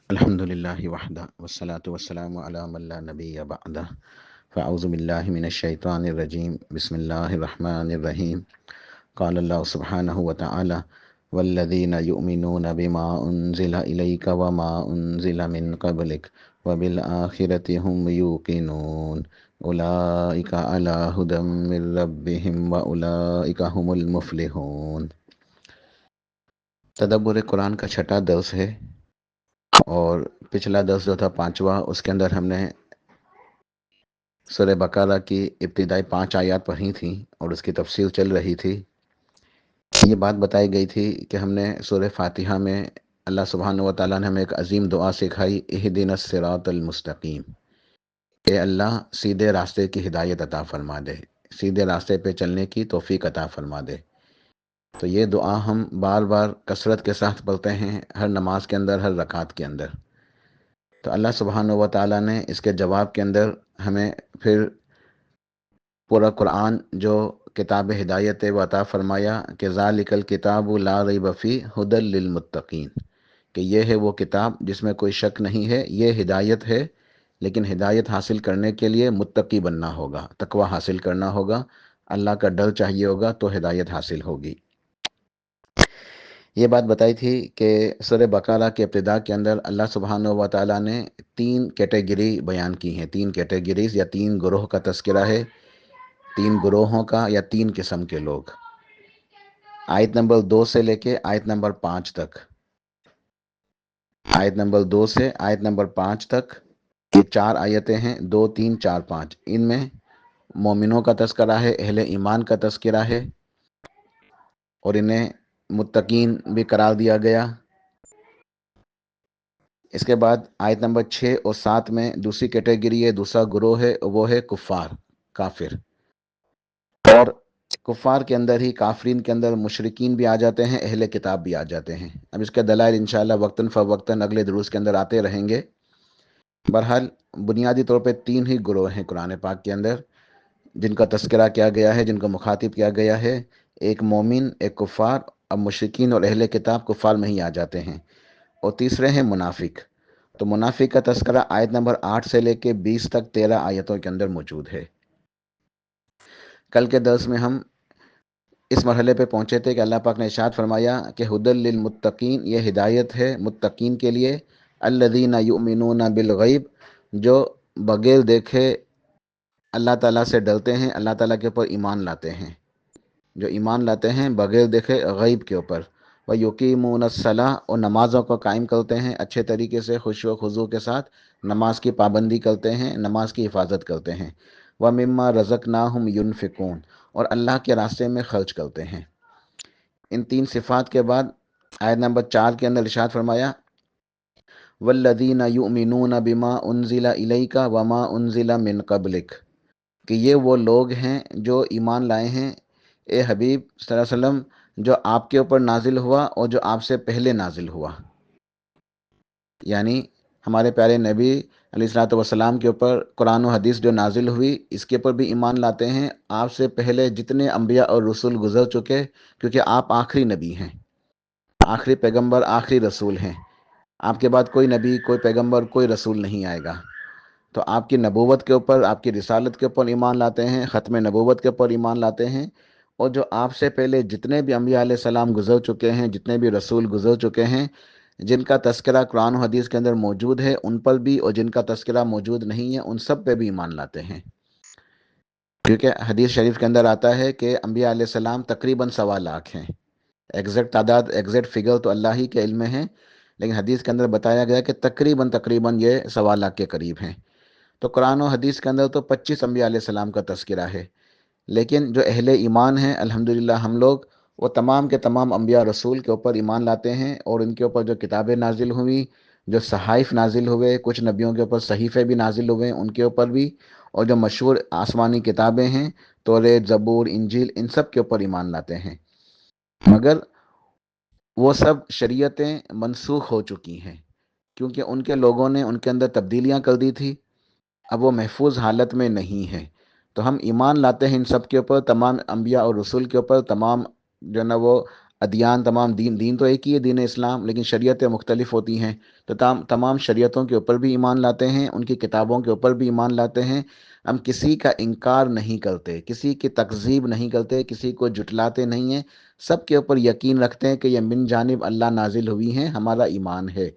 الحمد للہ وحدہ والصلاة والسلام علی من لا نبی بعدہ فاعوذ باللہ من الشیطان الرجیم بسم اللہ الرحمن الرحیم قال اللہ سبحانہ وتعالی والذین یؤمنون بما انزل الیک وما انزل من قبلک وبالآخرۃ هم یوقنون اولئک علی ھدی من ربہم واولئک هم المفلحون۔ تدبر قرآن کا چھٹا درس ہے، اور پچھلا درس جو تھا پانچواں، اس کے اندر ہم نے سورہ بقرہ کی ابتدائی 5 آیات پڑھی تھیں اور اس کی تفصیل چل رہی تھی۔ یہ بات بتائی گئی تھی کہ ہم نے سورہ فاتحہ میں اللہ سبحانہ و تعالیٰ نے ہمیں ایک عظیم دعا سکھائی، اہدنا الصراط المستقیم، اے اللہ سیدھے راستے کی ہدایت عطا فرما دے، سیدھے راستے پہ چلنے کی توفیق عطا فرما دے۔ تو یہ دعا ہم بار بار کثرت کے ساتھ پڑھتے ہیں، ہر نماز کے اندر، ہر رکعت کے اندر۔ تو اللہ سبحانہ و تعالیٰ نے اس کے جواب کے اندر ہمیں پھر پورا قرآن جو کتاب ہدایت ہے وہ عطا فرمایا کہ ذالک الکتاب لا ریب فیہ ھدی للمتقین، کہ یہ ہے وہ کتاب جس میں کوئی شک نہیں ہے، یہ ہدایت ہے، لیکن ہدایت حاصل کرنے کے لیے متقی بننا ہوگا، تقوی حاصل کرنا ہوگا، اللہ کا ڈر چاہیے ہوگا تو ہدایت حاصل ہوگی۔ یہ بات بتائی تھی کہ سورہ بقرہ کے ابتدا کے اندر اللہ سبحانہ و تعالیٰ نے 3 کیٹیگری بیان کی ہیں، 3 کیٹیگریز یا 3 گروہ کا تذکرہ ہے، 3 گروہوں کا یا 3 قسم کے لوگ۔ آیت نمبر 2 سے لے کے آیت نمبر 5 تک، آیت نمبر 2 سے آیت نمبر 5 تک، یہ 4 آیتیں ہیں، 2 3 4 5۔ ان میں مومنوں کا تذکرہ ہے، اہل ایمان کا تذکرہ ہے، اور انہیں متقین بھی قرار دیا گیا۔ اس کے بعد آیت نمبر 6 اور 7 میں دوسری کیٹیگری ہے، دوسرا گروہ ہے، وہ ہے کفار، کافر۔ اور کفار کے اندر ہی، کافرین کے اندر مشرکین بھی آ جاتے ہیں، اہل کتاب بھی آ جاتے ہیں۔ اب اس کے دلائل انشاءاللہ وقتاً فوقتاً اگلے دروس کے اندر آتے رہیں گے۔ بہرحال بنیادی طور پہ 3 ہی گروہ ہیں قرآن پاک کے اندر جن کا تذکرہ کیا گیا ہے، جن کا مخاطب کیا گیا ہے، ایک مومن، ایک کفار۔ اب مشرکین اور اہل کتاب کفار میں ہی آ جاتے ہیں، اور تیسرے ہیں منافق۔ تو منافق کا تذکرہ آیت نمبر 8 سے لے کے 20 تک 13 آیتوں کے اندر موجود ہے۔ کل کے درس میں ہم اس مرحلے پہ پہنچے تھے کہ اللہ پاک نے ارشاد فرمایا کہ ھدی للمتقین، یہ ہدایت ہے متقین کے لیے، الذین یؤمنون بالغیب، جو بغیر دیکھے اللہ تعالیٰ سے ڈرتے ہیں، اللہ تعالیٰ کے اوپر ایمان لاتے ہیں، جو ایمان لاتے ہیں بغیر دیکھے غیب کے اوپر، وَيُقِيمُونَ الصَّلَاةَ، اور نمازوں کو قائم کرتے ہیں اچھے طریقے سے، خشوع و خضوع کے ساتھ نماز کی پابندی کرتے ہیں، نماز کی حفاظت کرتے ہیں، وَمِمَّا رَزَقْنَاهُمْ يُنْفِقُونَ، اور اللہ کے راستے میں خرچ کرتے ہیں۔ ان 3 صفات کے بعد آیت نمبر 4 کے اندر ارشاد فرمایا وَالَّذِينَ يُؤْمِنُونَ بِمَا أُنزِلَ إِلَيْكَ وَمَا أُنزِلَ مِن قَبْلِكَ، کہ یہ وہ لوگ ہیں جو ایمان لائے ہیں اے حبیب صلی اللہ علیہ وسلم، جو آپ کے اوپر نازل ہوا اور جو آپ سے پہلے نازل ہوا، یعنی ہمارے پیارے نبی علیہ الصلوۃ والسلام کے اوپر قرآن و حدیث جو نازل ہوئی، اس کے اوپر بھی ایمان لاتے ہیں، آپ سے پہلے جتنے انبیاء اور رسول گزر چکے، کیونکہ آپ آخری نبی ہیں، آخری پیغمبر، آخری رسول ہیں، آپ کے بعد کوئی نبی، کوئی پیغمبر، کوئی رسول نہیں آئے گا۔ تو آپ کی نبوت کے اوپر، آپ کی رسالت کے اوپر ایمان لاتے ہیں، ختم نبوت کے اوپر ایمان لاتے ہیں، اور جو آپ سے پہلے جتنے بھی انبیاء علیہ السلام گزر چکے ہیں، جتنے بھی رسول گزر چکے ہیں، جن کا تذکرہ قرآن و حدیث کے اندر موجود ہے ان پر بھی، اور جن کا تذکرہ موجود نہیں ہے ان سب پہ بھی ایمان لاتے ہیں۔ کیونکہ حدیث شریف کے اندر آتا ہے کہ انبیاء علیہ السلام تقریباً 1.25 ہیں، ایگزیکٹ تعداد، ایگزیکٹ فگر تو اللہ ہی کے علم میں ہے، لیکن حدیث کے اندر بتایا گیا کہ تقریباً یہ 1.25 کے قریب ہیں۔ تو قرآن و حدیث کے اندر تو 25 انبیاء علیہ السلام کا تذکرہ ہے، لیکن جو اہل ایمان ہیں الحمدللہ ہم لوگ، وہ تمام کے تمام انبیاء رسول کے اوپر ایمان لاتے ہیں، اور ان کے اوپر جو کتابیں نازل ہوئیں، جو صحائف نازل ہوئے، کچھ نبیوں کے اوپر صحیفے بھی نازل ہوئے ان کے اوپر بھی، اور جو مشہور آسمانی کتابیں ہیں توریت، زبور، انجیل، ان سب کے اوپر ایمان لاتے ہیں، مگر وہ سب شریعتیں منسوخ ہو چکی ہیں، کیونکہ ان کے لوگوں نے ان کے اندر تبدیلیاں کر دی تھی، اب وہ محفوظ حالت میں نہیں ہے۔ تو ہم ایمان لاتے ہیں ان سب کے اوپر، تمام انبیاء اور رسول کے اوپر، تمام جو ہے نا وہ ادیان تمام دین تو ایک ہی ہے، دین اسلام، لیکن شریعتیں مختلف ہوتی ہیں، تو تمام شریعتوں کے اوپر بھی ایمان لاتے ہیں، ان کی کتابوں کے اوپر بھی ایمان لاتے ہیں۔ ہم کسی کا انکار نہیں کرتے، کسی کی تکذیب نہیں کرتے، کسی کو جھٹلاتے نہیں ہیں، سب کے اوپر یقین رکھتے ہیں کہ یہ من جانب اللہ نازل ہوئی ہیں، ہمارا ایمان ہے۔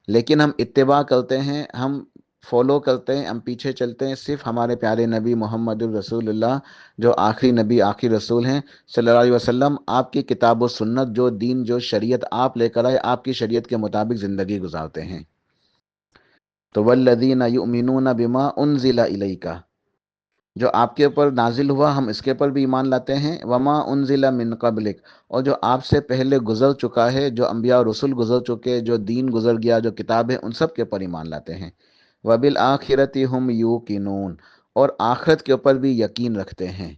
لیکن ہم اتباع کرتے ہیں، ہم فالو کرتے ہیں، ہم پیچھے چلتے ہیں صرف ہمارے پیارے نبی محمد الرسول اللہ، جو آخری نبی آخری رسول ہیں صلی اللہ علیہ وسلم۔ آپ کی کتاب و سنت، جو دین جو شریعت آپ لے کر آئے، آپ کی شریعت کے مطابق زندگی گزارتے ہیں۔ تو والذین یؤمنون بما انزل الیک، جو آپ کے اوپر نازل ہوا ہم اس کے اوپر بھی ایمان لاتے ہیں، وما انزل من قبلک، اور جو آپ سے پہلے گزر چکا ہے، جو انبیاء اور رسول گزر چکے، جو دین گزر گیا، جو کتاب ہے، ان سب کے اوپر ایمان لاتے ہیں۔ وبالآخرۃ ہم یوقنون، اور آخرت کے اوپر بھی یقین رکھتے ہیں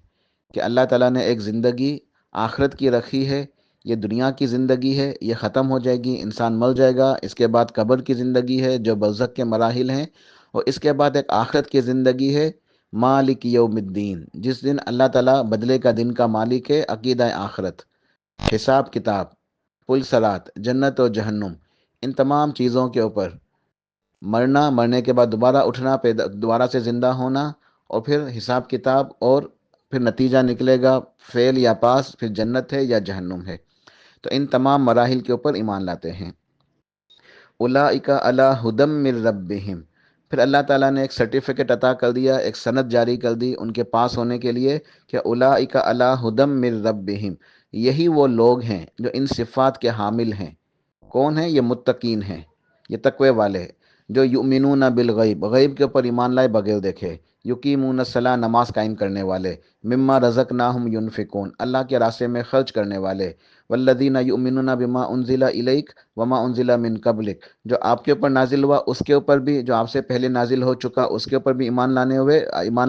کہ اللہ تعالیٰ نے ایک زندگی آخرت کی رکھی ہے۔ یہ دنیا کی زندگی ہے، یہ ختم ہو جائے گی، انسان مر جائے گا، اس کے بعد قبر کی زندگی ہے جو برزخ کے مراحل ہیں، اور اس کے بعد ایک آخرت کی زندگی ہے، مالک یوم الدین، جس دن اللہ تعالیٰ بدلے کا دن کا مالک ہے۔ عقیدہ آخرت، حساب کتاب، پل صراط، جنت اور جہنم، ان تمام چیزوں کے اوپر مرنا، مرنے کے بعد دوبارہ اٹھنا، دوبارہ سے زندہ ہونا، اور پھر حساب کتاب، اور پھر نتیجہ نکلے گا فیل یا پاس، پھر جنت ہے یا جہنم ہے۔ تو ان تمام مراحل کے اوپر ایمان لاتے ہیں۔ اولئک علی ھدی من ربہم، پھر اللہ تعالیٰ نے ایک سرٹیفکیٹ عطا کر دیا، ایک سند جاری کر دی ان کے پاس ہونے کے لیے کہ اولئک علی ھدی من ربہم، یہی وہ لوگ ہیں جو ان صفات کے حامل ہیں۔ کون ہیں؟ یہ متقین ہیں، یہ تقوی والے ہیں، جو یؤمنون بالغیب، غیب کے اوپر ایمان لائے بغیر دیکھے، یقیمون الصلاۃ، نماز قائم کرنے والے، مما رزقناہم ینفقون، اللہ کے راستے میں خرچ کرنے والے، والذین یؤمنون بما انزل الیک وما انزل من قبلک، جو آپ کے اوپر نازل ہوا اس کے اوپر بھی، جو آپ سے پہلے نازل ہو چکا اس کے اوپر بھی ایمان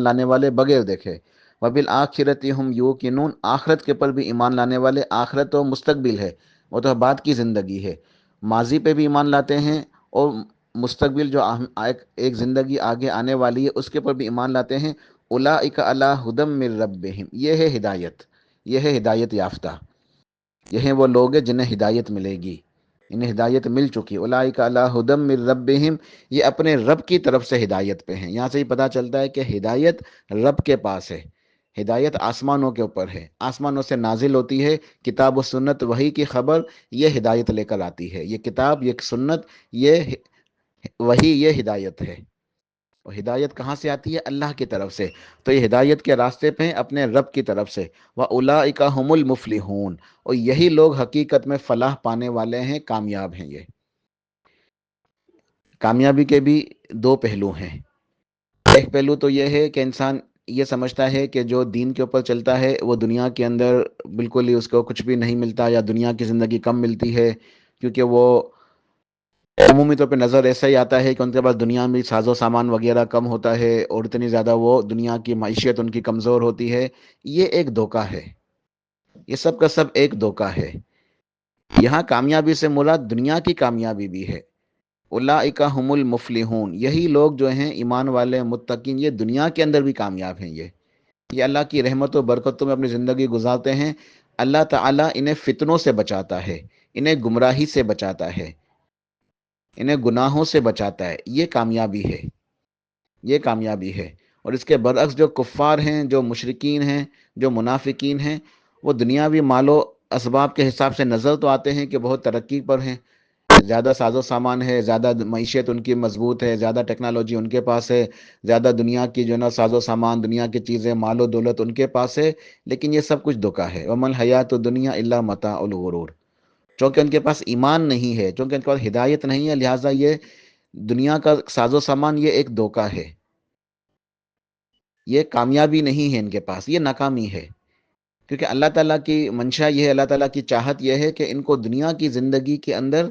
لانے والے بغیر دیکھے، وبالآخرۃ ہم یوقنون، آخرت کے اوپر بھی ایمان لانے والے۔ آخرت تو مستقبل ہے، وہ تو بعد کی زندگی ہے، ماضی پہ بھی ایمان لاتے ہیں، اور مستقبل جو ایک زندگی آگے آنے والی ہے اس کے اوپر بھی ایمان لاتے ہیں۔ اولئک علی ھدی من ربہم، یہ ہے ہدایت، یہ ہے ہدایت یافتہ، یہ ہیں وہ لوگ ہیں جنہیں ہدایت ملے گی، انہیں ہدایت مل چکی۔ اولئک علی ھدی من ربہم، یہ اپنے رب کی طرف سے ہدایت پہ ہیں۔ یہاں سے ہی پتہ چلتا ہے کہ ہدایت رب کے پاس ہے، ہدایت آسمانوں کے اوپر ہے، آسمانوں سے نازل ہوتی ہے کتاب و سنت، وحی کی خبر، یہ ہدایت لے کر آتی ہے، یہ کتاب، یہ سنت، یہ وحی، یہ ہدایت ہے۔ اور ہدایت کہاں سے آتی ہے؟ اللہ کی طرف سے، تو یہ ہدایت کے راستے پہ ہیں اپنے رب کی طرف سے۔ وَأُولَٰئِكَ هُمُ الْمُفْلِحُونَ، اور یہی لوگ حقیقت میں فلاح پانے والے ہیں، کامیاب ہیں۔ یہ کامیابی کے بھی دو پہلو ہیں۔ ایک پہلو تو یہ ہے کہ انسان یہ سمجھتا ہے کہ جو دین کے اوپر چلتا ہے وہ دنیا کے اندر بالکل ہی اس کو کچھ بھی نہیں ملتا، یا دنیا کی زندگی کم ملتی ہے، کیونکہ وہ عمومی طور پہ نظر ایسا ہی آتا ہے کہ ان کے پاس دنیا میں ساز و سامان وغیرہ کم ہوتا ہے، اور اتنی زیادہ وہ دنیا کی معیشت ان کی کمزور ہوتی ہے۔ یہ ایک دھوکہ ہے، یہ سب کا سب ایک دھوکہ ہے۔ یہاں کامیابی سے مراد دنیا کی کامیابی بھی ہے۔ اولئک هم المفلحون، یہی لوگ جو ہیں ایمان والے متقین، یہ دنیا کے اندر بھی کامیاب ہیں۔ یہ اللہ کی رحمت و برکتوں میں اپنی زندگی گزارتے ہیں۔ اللہ تعالیٰ انہیں فتنوں سے بچاتا ہے، انہیں گمراہی سے بچاتا ہے، انہیں گناہوں سے بچاتا ہے۔ یہ کامیابی ہے، یہ کامیابی ہے۔ اور اس کے برعکس جو کفار ہیں، جو مشرکین ہیں، جو منافقین ہیں، وہ دنیاوی مال و اسباب کے حساب سے نظر تو آتے ہیں کہ بہت ترقی پر ہیں، زیادہ ساز و سامان ہے، زیادہ معیشت ان کی مضبوط ہے، زیادہ ٹیکنالوجی ان کے پاس ہے، زیادہ دنیا کی جو نا ساز و سامان، دنیا کی چیزیں، مال و دولت ان کے پاس ہے، لیکن یہ سب کچھ دھوکہ ہے۔ وَمَا الْحَيَاةُ الدُّنْيَا إِلَّا مَتَاعُ الْغُرُورِ، چونکہ ان کے پاس ایمان نہیں ہے، چونکہ ان کے پاس ہدایت نہیں ہے، لہٰذا یہ دنیا کا ساز و سامان یہ ایک دھوکہ ہے، یہ کامیابی نہیں ہے ان کے پاس، یہ ناکامی ہے۔ کیونکہ اللہ تعالیٰ کی منشا یہ ہے، اللہ تعالیٰ کی چاہت یہ ہے کہ ان کو دنیا کی زندگی کے اندر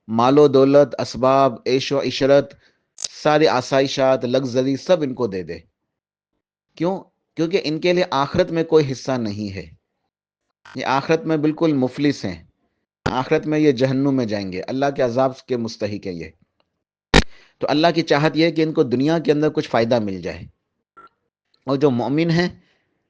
مال و دولت، اسباب، عیش و عشرت، سارے آسائشات، لگژری سب ان کو دے دے۔ کیوں؟ کیونکہ ان کے لیے آخرت میں کوئی حصہ نہیں ہے، یہ آخرت میں بالکل مفلس ہیں، آخرت میں یہ جہنم میں جائیں گے، اللہ کے عذاب کے مستحق ہے یہ۔ تو اللہ کی چاہت یہ ہے کہ ان کو دنیا کے اندر کچھ فائدہ مل جائے، اور جو مومن ہیں،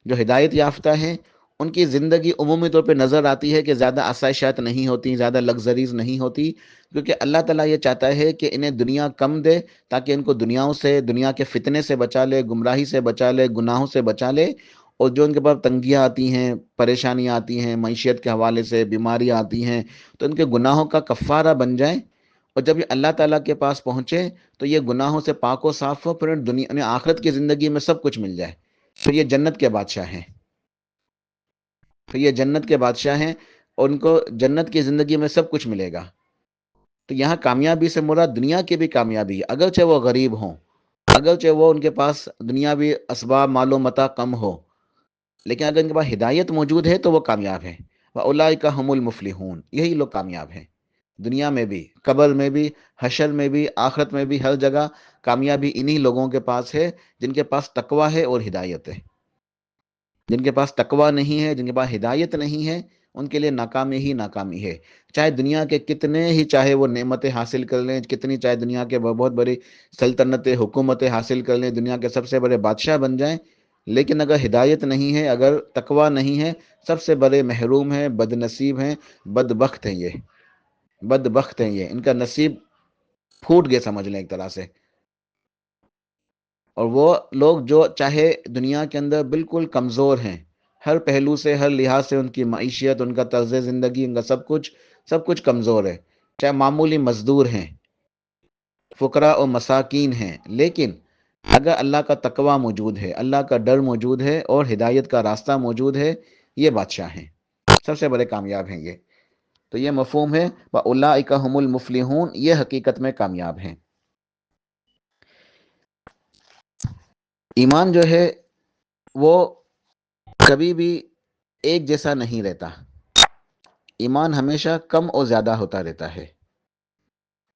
جو ہدایت یافتہ ہیں، ان کی زندگی عمومی طور پہ نظر آتی ہے کہ زیادہ آسائشات نہیں ہوتی، زیادہ لگژریز نہیں ہوتی، کیونکہ اللہ تعالیٰ یہ چاہتا ہے کہ انہیں دنیا کم دے تاکہ ان کو دنیاؤں سے، دنیا کے فتنے سے بچا لے، گمراہی سے بچا لے، گناہوں سے بچا لے، اور جو ان کے پاس تنگیاں آتی ہیں، پریشانیاں آتی ہیں، معیشت کے حوالے سے بیماریاں آتی ہیں، تو ان کے گناہوں کا کفارہ بن جائیں، اور جب یہ اللہ تعالیٰ کے پاس پہنچے تو یہ گناہوں سے پاک و صاف ہو، پھر دنیا انہیں آخرت کی زندگی میں سب کچھ مل جائے، پھر یہ جنت کے بادشاہ ہیں، پھر یہ جنت کے بادشاہ ہیں، اور ان کو جنت کی زندگی میں سب کچھ ملے گا۔ تو یہاں کامیابی سے مراد دنیا کی بھی کامیابی ہے، اگرچہ وہ غریب ہوں، اگرچہ وہ ان کے پاس دنیاوی اسباب مال و متاع کم ہو، لیکن اگر ان کے پاس ہدایت موجود ہے تو وہ کامیاب ہیں۔ وَأُولَٰئِکَ هُمُ الْمُفْلِحُونَ، یہی لوگ کامیاب ہیں، دنیا میں بھی، قبر میں بھی، حشر میں بھی، آخرت میں بھی، ہر جگہ کامیابی انہی لوگوں کے پاس ہے جن کے پاس تقویٰ ہے اور ہدایت ہے۔ جن کے پاس تقویٰ نہیں ہے، جن کے پاس ہدایت نہیں ہے، ان کے لیے ناکامی ہی ناکامی ہے، چاہے دنیا کے کتنے ہی چاہے وہ نعمتیں حاصل کر لیں، کتنی چاہے دنیا کے بہت بڑی سلطنتیں، حکومتیں حاصل کر لیں، دنیا کے سب سے بڑے بادشاہ بن جائیں، لیکن اگر ہدایت نہیں ہے، اگر تقویٰ نہیں ہے، سب سے بڑے محروم ہیں، بد نصیب ہیں، بدبخت ہیں، یہ بدبخت ہیں، یہ ان کا نصیب پھوٹ گئے سمجھ لیں ایک طرح سے۔ اور وہ لوگ جو چاہے دنیا کے اندر بالکل کمزور ہیں، ہر پہلو سے، ہر لحاظ سے، ان کی معیشت، ان کا طرز زندگی، ان کا سب کچھ کمزور ہے، چاہے معمولی مزدور ہیں، فقراء و مساکین ہیں، لیکن اگر اللہ کا تقویٰ موجود ہے، اللہ کا ڈر موجود ہے، اور ہدایت کا راستہ موجود ہے، یہ بادشاہ ہیں، سب سے بڑے کامیاب ہیں یہ۔ تو یہ مفہوم ہے وَأُولَٰئِکَ هُمُ الْمُفْلِحُونَ، یہ حقیقت میں کامیاب ہیں۔ ایمان جو ہے وہ کبھی بھی ایک جیسا نہیں رہتا، ایمان ہمیشہ کم اور زیادہ ہوتا رہتا ہے۔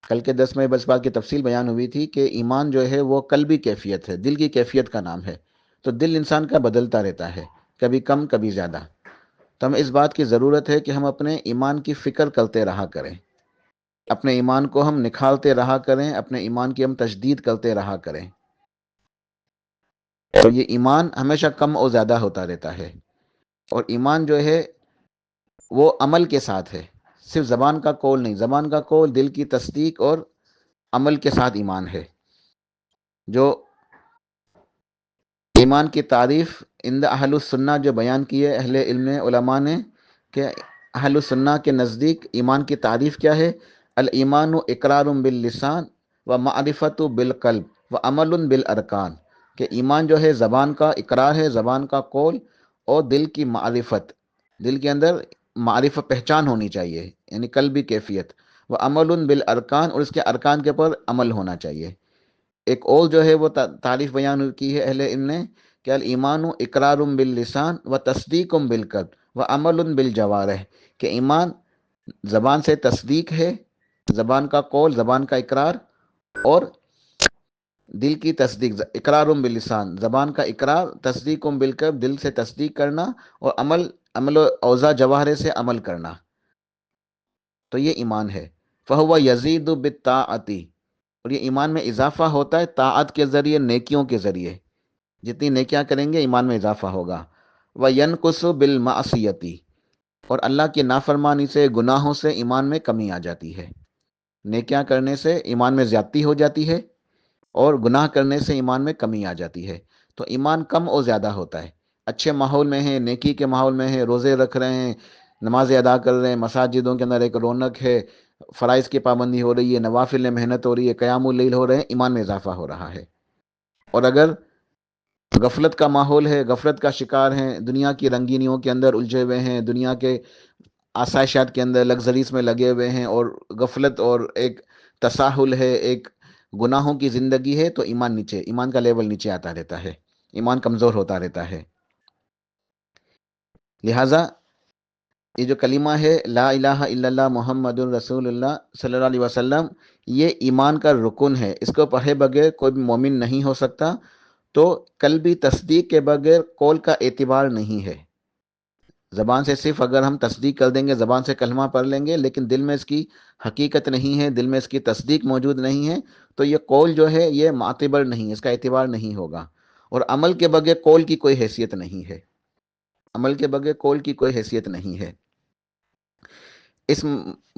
کل کے 10 میں بس بات کی تفصیل بیان ہوئی تھی کہ ایمان جو ہے وہ قلبی کیفیت ہے، دل کی کیفیت کا نام ہے، تو دل انسان کا بدلتا رہتا ہے، کبھی کم کبھی زیادہ۔ تو ہمیں اس بات کی ضرورت ہے کہ ہم اپنے ایمان کی فکر کرتے رہا کریں، اپنے ایمان کو ہم نکھارتے رہا کریں، اپنے ایمان کی ہم تجدید کرتے رہا کریں۔ تو یہ ایمان ہمیشہ کم اور زیادہ ہوتا رہتا ہے، اور ایمان جو ہے وہ عمل کے ساتھ ہے، صرف زبان کا قول نہیں، زبان کا قول، دل کی تصدیق اور عمل کے ساتھ ایمان ہے۔ جو ایمان کی تعریف عند اہل السنہ جو بیان کی ہے اہل علم علماء نے، کہ اہل السنہ کے نزدیک ایمان کی تعریف کیا ہے؟ الایمان اقرار باللسان و معرفت بالقلب و عمل بالارکان، کہ ایمان جو ہے زبان کا اقرار ہے، زبان کا قول، اور دل کی معرفت، دل کے اندر معرفت، پہچان ہونی چاہیے، یعنی قلبی کیفیت، وہ عمل بالارکان، اور اس کے ارکان کے پر عمل ہونا چاہیے۔ ایک اور جو ہے وہ تعریف بیان کی ہے اہل علم نے کہ الایمان اقرار باللسان و تصدیق بالقلب و عمل بالجوارح، کہ ایمان زبان سے تصدیق ہے، زبان کا قول، زبان کا اقرار، اور دل کی تصدیق، اقرار باللسان، زبان کا اقرار، تصدیق بالقلب، دل سے تصدیق کرنا، اور عمل و اوضاع جواہر سے عمل کرنا، تو یہ ایمان ہے۔ فہو یزید بالطاعۃ، اور یہ ایمان میں اضافہ ہوتا ہے طاعت کے ذریعے، نیکیوں کے ذریعے، جتنی نیکیاں کریں گے ایمان میں اضافہ ہوگا۔ وینقص بالمعصیۃ، اور اللہ کی نافرمانی سے، گناہوں سے ایمان میں کمی آ جاتی ہے، نیکیاں کرنے سے ایمان میں زیادتی ہو جاتی ہے، اور گناہ کرنے سے ایمان میں کمی آ جاتی ہے۔ تو ایمان کم اور زیادہ ہوتا ہے، اچھے ماحول میں ہے، نیکی کے ماحول میں ہے، روزے رکھ رہے ہیں، نمازیں ادا کر رہے ہیں، مساجدوں کے اندر ایک رونق ہے، فرائض کی پابندی ہو رہی ہے، نوافل میں محنت ہو رہی ہے، قیام اللیل ہو رہے ہیں، ایمان میں اضافہ ہو رہا ہے۔ اور اگر غفلت کا ماحول ہے، غفلت کا شکار ہیں، دنیا کی رنگینیوں کے اندر الجھے ہوئے ہیں، دنیا کے آسائشات کے اندر لگژریز میں لگے ہوئے ہیں، اور غفلت اور ایک تساہل ہے، ایک گناہوں کی زندگی ہے، تو ایمان نیچے، ایمان کا لیول نیچے آتا رہتا ہے، ایمان کمزور ہوتا رہتا ہے۔ لہٰذا یہ جو کلمہ ہے لا الہ الا اللہ محمد الرسول اللہ صلی اللہ علیہ وسلم، یہ ایمان کا رکن ہے، اس کو پڑھے بغیر کوئی بھی مومن نہیں ہو سکتا۔ تو قلبی تصدیق کے بغیر قول کا اعتبار نہیں ہے، زبان سے صرف اگر ہم تصدیق کر دیں گے، زبان سے کلمہ پڑھ لیں گے، لیکن دل میں اس کی حقیقت نہیں ہے، دل میں اس کی تصدیق موجود نہیں ہے، تو یہ قول جو ہے یہ معتبر نہیں، اس کا اعتبار نہیں ہوگا۔ اور عمل کے بغیر قول کی کوئی حیثیت نہیں ہے، عمل کے بغیر قول کی کوئی حیثیت نہیں ہے۔ اس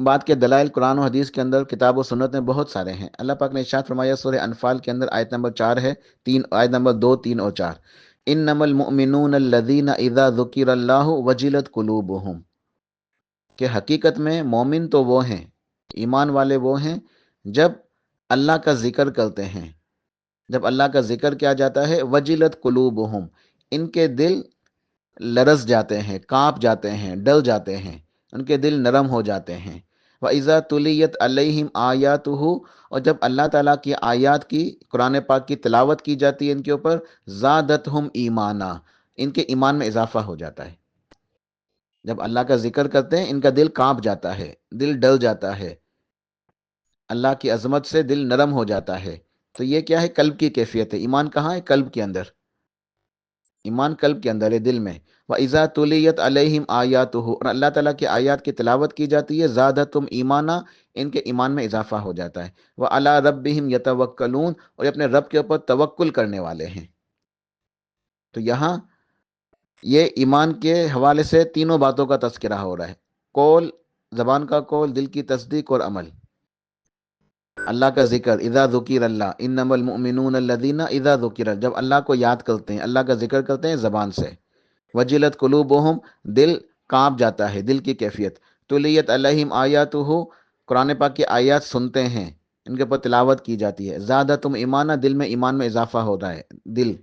بات کے دلائل قرآن و حدیث کے اندر، کتاب و سنت میں بہت سارے ہیں۔ اللہ پاک نے ارشاد فرمایا سورہ انفال کے اندر آیت نمبر 4 ہے، آیت نمبر 2، 3 اور 4، انما المؤمنون الذین اذا ذکر اللہ وجلت قلوبہم، کہ حقیقت میں مومن تو وہ ہیں، ایمان والے وہ ہیں جب اللہ کا ذکر کرتے ہیں، جب اللہ کا ذکر کیا جاتا ہے، وجلت قلوبہم، ان کے دل لرز جاتے ہیں، کانپ جاتے ہیں، ڈر جاتے ہیں، ان کے دل نرم ہو جاتے ہیں۔ وَإِذَا تُلِيَتْ عَلَيْهِمْ آيَاتُهُ، اور جب اللہ تعالیٰ کی آیات کی، قرآن پاک کی تلاوت کی جاتی ہے ان کے اوپر، زادتہم ایمانا، ان کے ایمان میں اضافہ ہو جاتا ہے۔ جب اللہ کا ذکر کرتے ہیں ان کا دل کانپ جاتا ہے، دل ڈر جاتا ہے، اللہ کی عظمت سے دل نرم ہو جاتا ہے۔ تو یہ کیا ہے؟ قلب کی کیفیت ہے۔ ایمان کہاں ہے؟ قلب کے اندر۔ ایمان قلب کے اندر ہے، دل میں۔ وَإِذَا تُلِيَتْ عَلَيْهِمْ آيَاتُهُ، اور اللہ تعالیٰ کی آیات کی تلاوت کی جاتی ہے، زادتہم ایمانا، ان کے ایمان میں اضافہ ہو جاتا ہے۔ وَعَلَىٰ رَبِّهِمْ يَتَوَكَّلُونَ، اور یہ اپنے رب کے اوپر توکل کرنے والے ہیں۔ تو یہاں یہ ایمان کے حوالے سے تینوں باتوں کا تذکرہ ہو رہا ہے، قول، زبان کا قول، دل کی تصدیق اور عمل۔ اللہ کا ذکر، اذا ذکر اللہ، انما المؤمنون الذین اذا ذکر، جب اللہ کو یاد کرتے ہیں، اللہ کا ذکر کرتے ہیں زبان سے، وجلت قلوبہم، دل کانپ جاتا ہے، دل کی کیفیت، تلیت علیہم آیاتہ، قرآن پاک کی آیات سنتے ہیں، ان کے اوپر تلاوت کی جاتی ہے، زادتہم ایمانا، دل میں ایمان میں اضافہ ہوتا ہے،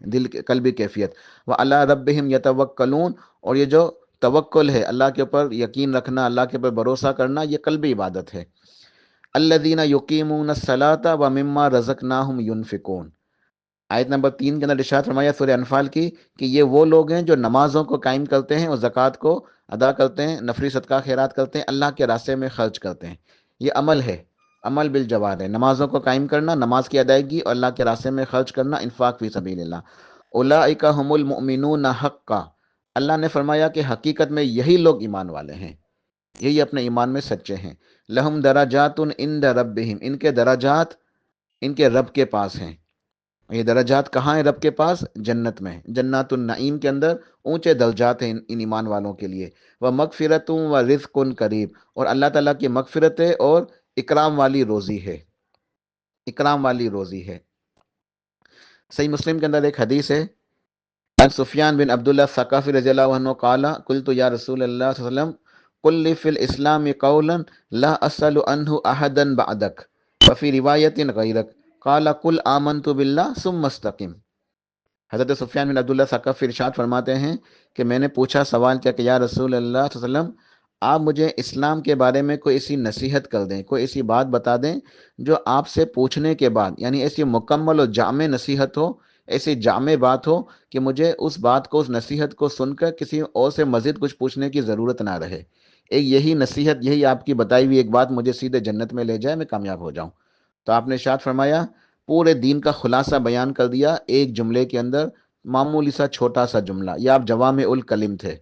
دل قلبی کیفیت، وعلی ربہم یتوکلون، اور یہ جو توکل ہے، اللہ کے اوپر یقین رکھنا، اللہ کے اوپر بھروسہ کرنا، یہ قلبی عبادت ہے۔ الذین یقیمون الصلاۃ ومما رزقناہم ینفقون، آیت نمبر 3 کے اندر ارشاد فرمایا سورہ انفال کی کہ یہ وہ لوگ ہیں جو نمازوں کو قائم کرتے ہیں اور زکوٰۃ کو ادا کرتے ہیں، نفلی صدقہ خیرات کرتے ہیں، اللہ کے راستے میں خرچ کرتے ہیں۔ یہ عمل ہے، عمل بالجوار ہے، نمازوں کو قائم کرنا، نماز کی ادائیگی اور اللہ کے راستے میں خرچ کرنا، انفاق فی سبیل اللہ۔ اولئک ھم المؤمنون حقا، اللہ نے فرمایا کہ حقیقت میں یہی لوگ ایمان والے ہیں، یہی اپنے ایمان میں سچے ہیں۔ لہم درجات عند ربہم، ان کے درجات ان کے رب کے پاس ہیں۔ یہ درجات کہاں ہیں رب کے پاس؟ جنت میں، جنات النعیم کے اندر اونچے درجات ہیں ان ایمان والوں کے لیے۔ وَمَغْفِرَةٌ وَرِزْقٌ قریب، اور اللہ تعالیٰ کی مغفرت ہے اور اکرام والی روزی ہے، اکرام والی روزی ہے۔ صحیح مسلم کے اندر ایک حدیث ہے، عن سفیان بن عبداللہ ثقفی رضی اللہ عنہ قال قلت یا رسول اللہ صلی اللہ علیہ وسلم قل لی فی الاسلام قولا لا اسأل عنہ احدا بعدک وفی روایت غیرک قال قل آمنت باللہ ثم استقم۔ حضرت سفیان بن عبداللہ ثقفی ارشاد فرماتے ہیں کہ میں نے پوچھا، سوال کیا کہ یا رسول اللہ صلی اللہ علیہ وسلم، آپ مجھے اسلام کے بارے میں کوئی ایسی نصیحت کر دیں، کوئی ایسی بات بتا دیں جو آپ سے پوچھنے کے بعد، یعنی ایسی مکمل اور جامع نصیحت ہو، ایسی جامع بات ہو کہ مجھے اس بات کو، اس نصیحت کو سن کر کسی اور سے مزید کچھ پوچھنے کی ضرورت نہ رہے۔ ایک یہی نصیحت، یہی آپ کی بتائی ہوئی ایک بات مجھے سیدھے جنت میں لے جائے، میں کامیاب ہو جاؤں۔ تو آپ نے ارشاد فرمایا، پورے دین کا خلاصہ بیان کر دیا ایک جملے کے اندر، معمولی سا چھوٹا سا جملہ۔ یہ آپ جوامع الکلم تھے،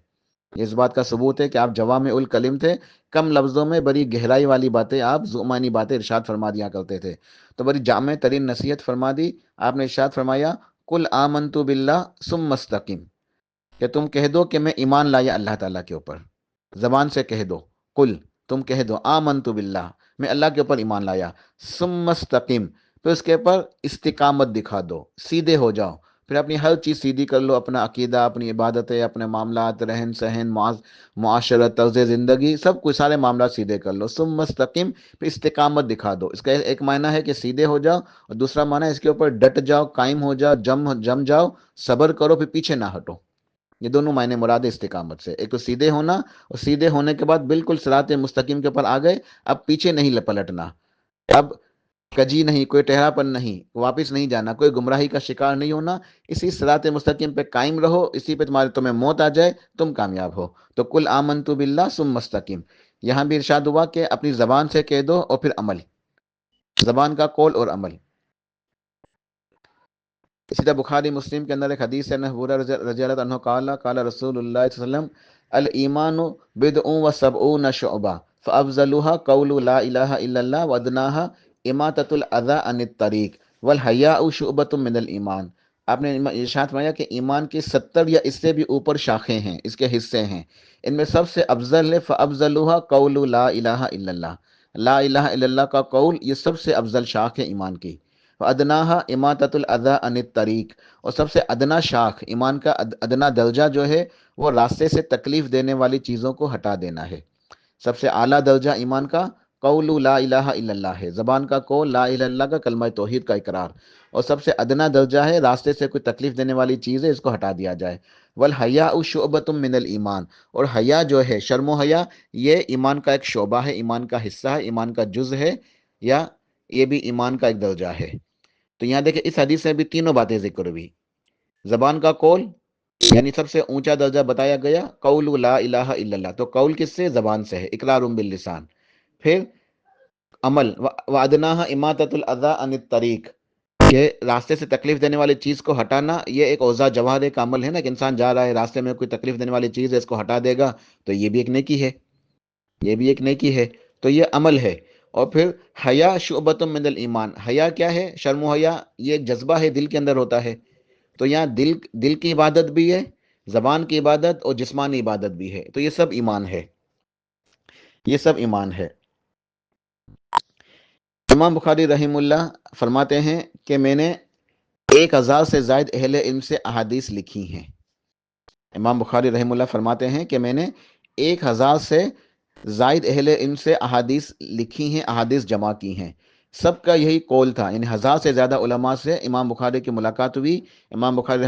اس بات کا ثبوت ہے کہ آپ جوامع الکلم تھے، کم لفظوں میں بڑی گہرائی والی باتیں، آپ ذومانی باتیں ارشاد فرما دیا کرتے تھے۔ تو بڑی جامع ترین نصیحت فرما دی آپ نے، ارشاد فرمایا قل آمنت باللہ ثم استقم، کہ تم کہہ دو کہ میں ایمان لایا اللہ تعالیٰ کے اوپر، زبان سے کہہ دو، قل، تم کہہ دو آمنت باللہ، میں اللہ کے اوپر ایمان لایا، ثم استقم، پھر اس کے اوپر استقامت دکھا دو، سیدھے ہو جاؤ، پھر اپنی ہر چیز سیدھی کر لو، اپنا عقیدہ، اپنی عبادتیں، اپنے معاملات، رہن سہن، معاشرت، طرز زندگی، سب کچھ سارے معاملات سیدھے کر لو، ثم استقم، پھر استقامت دکھا دو۔ اس کا ایک معنی ہے کہ سیدھے ہو جاؤ، اور دوسرا معنی ہے اس کے اوپر ڈٹ جاؤ، قائم ہو جاؤ، جم جاؤ، صبر کرو، پھر پیچھے نہ ہٹو۔ یہ دونوں معنی مراد ہے استقامت سے، ایک تو سیدھے ہونا، اور سیدھے ہونے کے بعد بالکل صراط مستقیم کے اوپر آ گئے، اب پیچھے نہیں پلٹنا، اب کجی نہیں، کوئی ٹہراپن نہیں، واپس نہیں جانا، کوئی گمراہی کا شکار نہیں ہونا، اسی صراط مستقیم پہ قائم رہو، اسی پہ تمہیں موت آ جائے تم کامیاب ہو۔ تو قل آمنت باللہ ثم استقم، یہاں بھی ارشاد ہوا کہ اپنی زبان سے کہہ دو اور پھر عمل، زبان کا قول اور عمل۔ اسی طرح بخاری مسلم کے اندر ایک حدیث ہے، ابو ہریرہ رضی اللہ عنہ قال قال رسول اللہ صلی اللہ علیہ وسلم الایمان بضع وسبعون شعبہ فافضلها قول لا الہ الا اللہ وادناها اماطۃ الاذى عن الطریق والحیاء شعبۃ من الایمان آپ نے ارشاد فرمایا کہ ایمان کی 70 یا اس سے بھی اوپر شاخیں ہیں، اس کے حصے ہیں، ان میں سب سے افضل ہے فَأَفْضَلُهَا قَوْلُ لَا إِلَهَ إِلَّا اللَّهِ، لا الہ الا اللہ کا قول یہ سب سے افضل شاخ ہے ایمان کی۔ وَأَدْنَاهَا إِمَاطَةُ الْأَذَى عَنِ الطَّرِيق، اور سب سے ادنا شاخ ایمان کا ادنا درجہ جو ہے وہ راستے سے تکلیف دینے والی چیزوں کو ہٹا دینا ہے۔ سب سے اعلیٰ درجہ ایمان کا قول لا الہ الا اللہ ہے، زبان کا قول لا الہ الا اللہ کا کلمہ توحید کا اقرار، اور سب سے ادنا درجہ ہے راستے سے کوئی تکلیف دینے والی چیز ہے اس کو ہٹا دیا جائے۔ والحیاء شعبۃ من الایمان، اور حیا جو ہے، شرم و حیا، یہ ایمان کا ایک شعبہ ہے، ایمان کا حصہ ہے، ایمان کا جز ہے، یا یہ بھی ایمان کا ایک درجہ ہے۔ تو یہاں دیکھیں اس حدیث سے بھی تینوں باتیں ذکر ہوئی۔ زبان کا قول یعنی سب سے اونچا درجہ بتایا گیا قول لا الہ الا اللہ، تو قول کس سے؟ زبان سے ہے، اقرار باللسان۔ پھر عمل وَأَدْنَاهَا إِمَاطَةُ الْأَذَى عَنِ الطَّرِيق، کہ راستے سے تکلیف دینے والی چیز کو ہٹانا، یہ ایک اوضاع جوہر کا عمل ہے نا، کہ انسان جا رہا ہے راستے میں کوئی تکلیف دینے والی چیز ہے اس کو ہٹا دے گا تو یہ بھی ایک نیکی ہے، یہ بھی ایک نیکی ہے، تو یہ عمل ہے۔ اور پھر حیا شعبۃ من الایمان، حیا کیا ہے؟ شرم و حیا یہ ایک جذبہ ہے، دل کے اندر ہوتا ہے، تو یہاں دل کی عبادت بھی ہے، زبان کی عبادت اور جسمانی عبادت بھی ہے، تو یہ سب ایمان ہے، یہ سب ایمان ہے۔ امام بخاری رحمہ اللہ فرماتے ہیں کہ میں نے 1000 سے زائد اہل علم سے احادیث لکھی ہیں۔ امام بخاری رحمہ اللہ فرماتے ہیں کہ میں نے 1000 سے زائد اہل علم سے احادیث لکھی ہیں، احادیث جمع کی ہیں۔ سب کا یہی قول تھا، یعنی 1000 سے زیادہ علماء سے امام بخاری کی ملاقات ہوئی، امام بخاری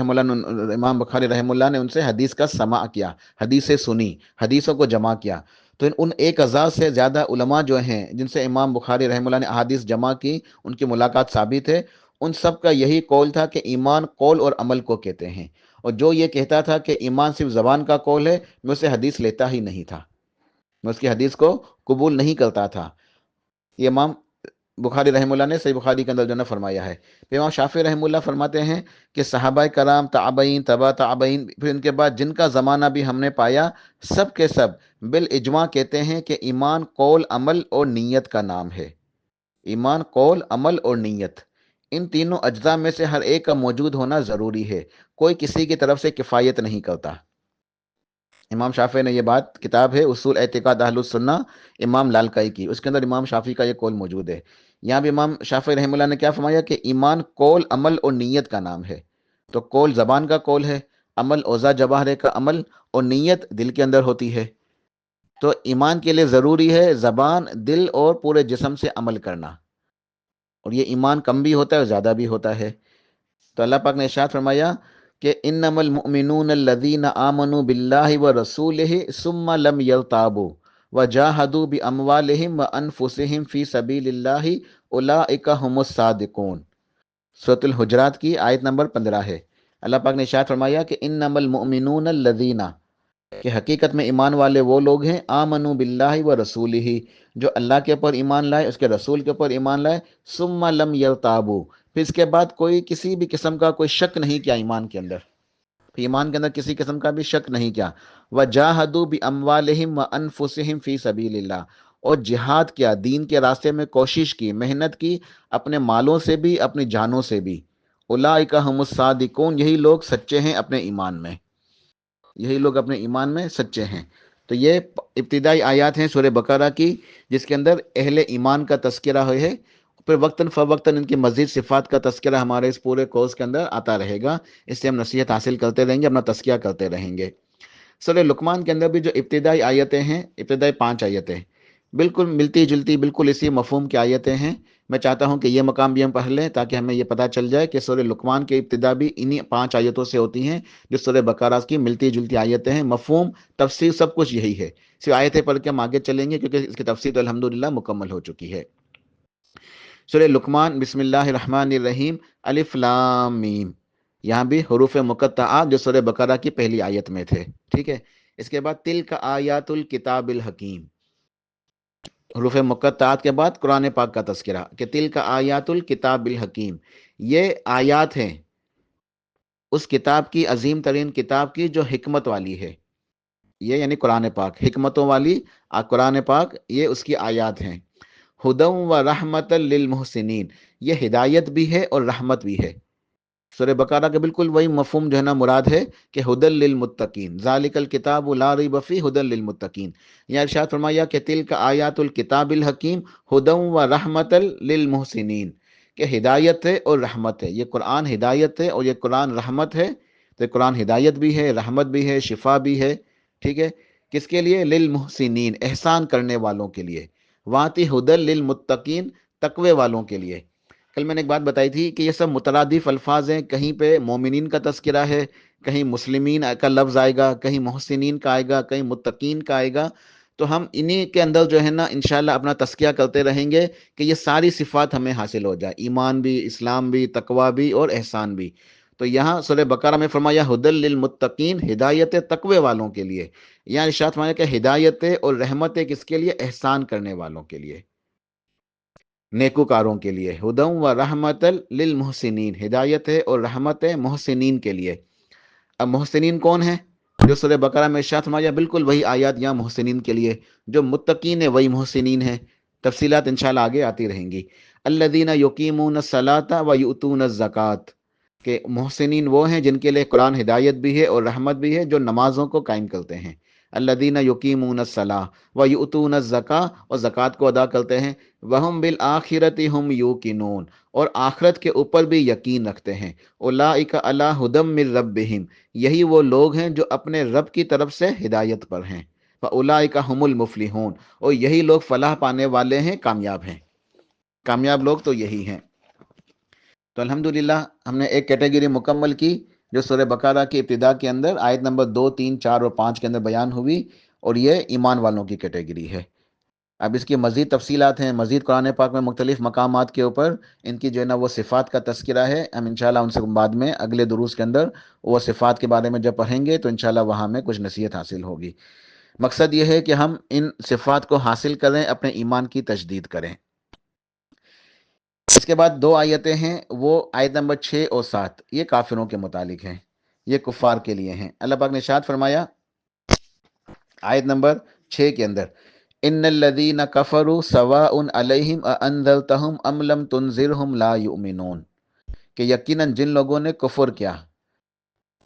رحمہ اللہ نے ان سے حدیث کا سماع کیا، حدیثیں سنی، حدیثوں کو جمع کیا۔ تو ان 1000 سے زیادہ علماء جو ہیں جن سے امام بخاری رحمہ اللہ نے احادیث جمع کی، ان کی ملاقات ثابت ہے، ان سب کا یہی قول تھا کہ ایمان قول اور عمل کو کہتے ہیں، اور جو یہ کہتا تھا کہ ایمان صرف زبان کا قول ہے، میں اسے حدیث لیتا ہی نہیں تھا، میں اس کی حدیث کو قبول نہیں کرتا تھا۔ یہ امام بخاری رحمہ اللہ نے صحیح بخاری کے اندر جو ہے فرمایا ہے۔ پھر امام شافعی رحمہ اللہ فرماتے ہیں کہ صحابہ کرام، تابعین، تبع تابعین، پھر ان کے بعد جن کا زمانہ بھی ہم نے پایا، سب کے سب بالاجماع کہتے ہیں کہ ایمان قول، عمل اور نیت کا نام ہے۔ ایمان قول، عمل اور نیت، ان تینوں اجزاء میں سے ہر ایک کا موجود ہونا ضروری ہے، کوئی کسی کی طرف سے کفایت نہیں کرتا۔ امام شافعی نے یہ بات، کتاب ہے اصول اعتقاد اہل السنہ امام لالکائی کی، اس کے اندر امام شافعی کا یہ قول موجود ہے۔ یہاں بھی امام شافعی رحمہ اللہ نے کیا فرمایا کہ ایمان قول، عمل اور نیت کا نام ہے۔ تو قول زبان کا قول ہے، عمل اوضاع جواہر کا عمل، اور نیت دل کے اندر ہوتی ہے۔ تو ایمان کے لیے ضروری ہے زبان، دل اور پورے جسم سے عمل کرنا، اور یہ ایمان کم بھی ہوتا ہے اور زیادہ بھی ہوتا ہے۔ تو اللہ پاک نے ارشاد فرمایا کہ انما المؤمنون الذین آمنوا باللہ ورسولہ ثم لم یرتابوا وجاہدوا باموالہم وانفسہم فی سبیل اللہ اولئک هم الصادقون۔ سورۃ الحجرات کی آیت نمبر 15 ہے۔ اللہ پاک نے ارشاد فرمایا کہ انما المؤمنون الذین، کہ حقیقت میں ایمان والے وہ لوگ ہیں، آمنوا باللہ ورسولہ، جو اللہ کے اوپر ایمان لائے، اس کے رسول کے اوپر ایمان لائے، ثم لم یرتابوا، پھر اس کے بعد کوئی کسی بھی قسم کا کوئی شک نہیں کیا ایمان کے اندر، پھر ایمان کے اندر کسی قسم کا بھی شک نہیں کیا، وجاہدوا باموالہم وانفسہم فی سبیل اللہ، اور جہاد کیا، دین کے راستے میں کوشش کی، محنت کی، اپنے مالوں سے بھی، اپنی جانوں سے بھی، اولئک ھم الصادقون، یہی لوگ سچے ہیں اپنے ایمان میں، یہی لوگ اپنے ایمان میں سچے ہیں۔ تو یہ ابتدائی آیات ہیں سورہ بقرہ کی، جس کے اندر اہل ایمان کا تذکرہ ہے، پھر وقتاً فوقتاً ان کی مزید صفات کا تذکرہ ہمارے اس پورے کورس کے اندر آتا رہے گا، اس سے ہم نصیحت حاصل کرتے رہیں گے، اپنا تذکیہ کرتے رہیں گے۔ سورہ لقمان کے اندر بھی جو ابتدائی آیتیں ہیں، ابتدائی 5 آیتیں بالکل ملتی جلتی، بالکل اسی مفہوم کی آیتیں ہیں۔ میں چاہتا ہوں کہ یہ مقام بھی ہم پڑھ لیں تاکہ ہمیں یہ پتہ چل جائے کہ سورہ لقمان کی ابتدا بھی انہی 5 آیتوں سے ہوتی ہیں جو سورہ بقرہ کی ملتی جلتی آیتیں ہیں، مفہوم، تفسیر سب کچھ یہی ہے، صرف آیتیں پڑھ کے ہم آگے چلیں گے کیونکہ اس کی تفسیر تو الحمدللہ مکمل ہو چکی ہے۔ سورہ لقمان، بسم اللہ الرحمن الرحیم، الف لام میم، یہاں بھی حروف مقطعات جو سورہ بقرہ کی پہلی آیت میں تھے، ٹھیک ہے۔ اس کے بعد تلک آیات الکتاب الحکیم، حروف مقطعات کے بعد قرآن پاک کا تذکرہ کہ تلک آیات الکتاب الحکیم، یہ آیات ہیں اس کتاب کی، عظیم ترین کتاب کی جو حکمت والی ہے، یہ یعنی قرآن پاک، حکمتوں والی قرآن پاک، یہ اس کی آیات ہیں۔ ہدی و رحمت للمحسنین، یہ ہدایت بھی ہے اور رحمت بھی ہے۔ سورہ بقرہ کا بالکل وہی مفہوم جو ہے نا مراد ہے کہ ہدل للمتقین، ذالک الکتاب لا ریب فیہ ہدل للمتقین. یا ارشاد فرمایا کہ تلک آیات الکتاب الحکیم ہدی و رحمت للمحسنین، کہ ہدایت ہے اور رحمت ہے. یہ قرآن ہدایت ہے اور یہ قرآن رحمت ہے. تو یہ قرآن ہدایت بھی ہے، رحمت بھی ہے، شفا بھی ہے. ٹھیک ہے، کس کے لیے؟ للمحسنین، احسان کرنے والوں کے لیے. واتی ہدل للمتقین، تقوی والوں کے لیے. کل میں نے ایک بات بتائی تھی کہ یہ سب مترادف الفاظ ہیں، کہیں پہ مومنین کا تذکرہ ہے، کہیں مسلمین کا لفظ آئے گا، کہیں محسنین کا آئے گا، کہیں متقین کا آئے گا. تو ہم انہی کے اندر جو ہے نا انشاءاللہ اپنا تذکیہ کرتے رہیں گے کہ یہ ساری صفات ہمیں حاصل ہو جائے، ایمان بھی، اسلام بھی، تقوی بھی اور احسان بھی. تو یہاں سورہ بقرہ میں فرمایا ہدل للمتقین، ہدایت تقوی والوں کے لیے. یہاں ارشاد فرمایا کہ ہدایت اور رحمت کس کے لیے؟ احسان کرنے والوں کے لیے، نیکوکاروں کے لیے. ہدم و رحمت للمحسنین، ہدایت ہے اور رحمت ہے محسنین کے لیے. اب محسنین کون ہیں؟ جو سورہ بقرہ میں ارشاد فرمایا بالکل وہی آیات یہاں محسنین کے لیے. جو متقین ہیں وہی محسنین ہیں. تفصیلات انشاءاللہ آگے آتی رہیں گی. الذین یقیمون الصلاۃ و یؤتون الزکوٰۃ، کہ محسنین وہ ہیں جن کے لیے قرآن ہدایت بھی ہے اور رحمت بھی ہے، جو نمازوں کو قائم کرتے ہیں. الذین یقیمون الصلاۃ و یؤتون الزکوٰۃ، اور زکوٰۃ کو ادا کرتے ہیں. وہم بالآخرۃ ہم یوقنون، اور آخرت کے اوپر بھی یقین رکھتے ہیں. اولئک علی ھدی من ربہم، یہی وہ لوگ ہیں جو اپنے رب کی طرف سے ہدایت پر ہیں. فاولئک ھم المفلحون، اور یہی لوگ فلاح پانے والے ہیں، کامیاب ہیں. کامیاب لوگ تو یہی ہیں. تو الحمدللہ ہم نے ایک کیٹیگری مکمل کی جو سورہ بقرہ کی ابتدا کے اندر آیت نمبر 2، 3، 4 اور 5 کے اندر بیان ہوئی، اور یہ ایمان والوں کی کیٹیگری ہے. اب اس کی مزید تفصیلات ہیں، مزید قرآن پاک میں مختلف مقامات کے اوپر ان کی جو ہے نا وہ صفات کا تذکرہ ہے. ہم انشاءاللہ ان سے بعد میں اگلے دروس کے اندر وہ صفات کے بارے میں جب پڑھیں گے تو انشاءاللہ وہاں ہمیں کچھ نصیحت حاصل ہوگی. مقصد یہ ہے کہ ہم ان صفات کو حاصل کریں، اپنے ایمان کی تجدید کریں. اس کے بعد 2 آیتیں ہیں، وہ آیت نمبر 6 اور 7، یہ کافروں کے متعلق ہیں، یہ کفار کے لیے ہیں. اللہ پاک نے ارشاد فرمایا آیت نمبر 6 کے اندر، ان الذین کفروا سواء علیہم اانذرتہم ام لم تنذرہم لا یؤمنون، کہ یقیناً جن لوگوں نے کفر کیا،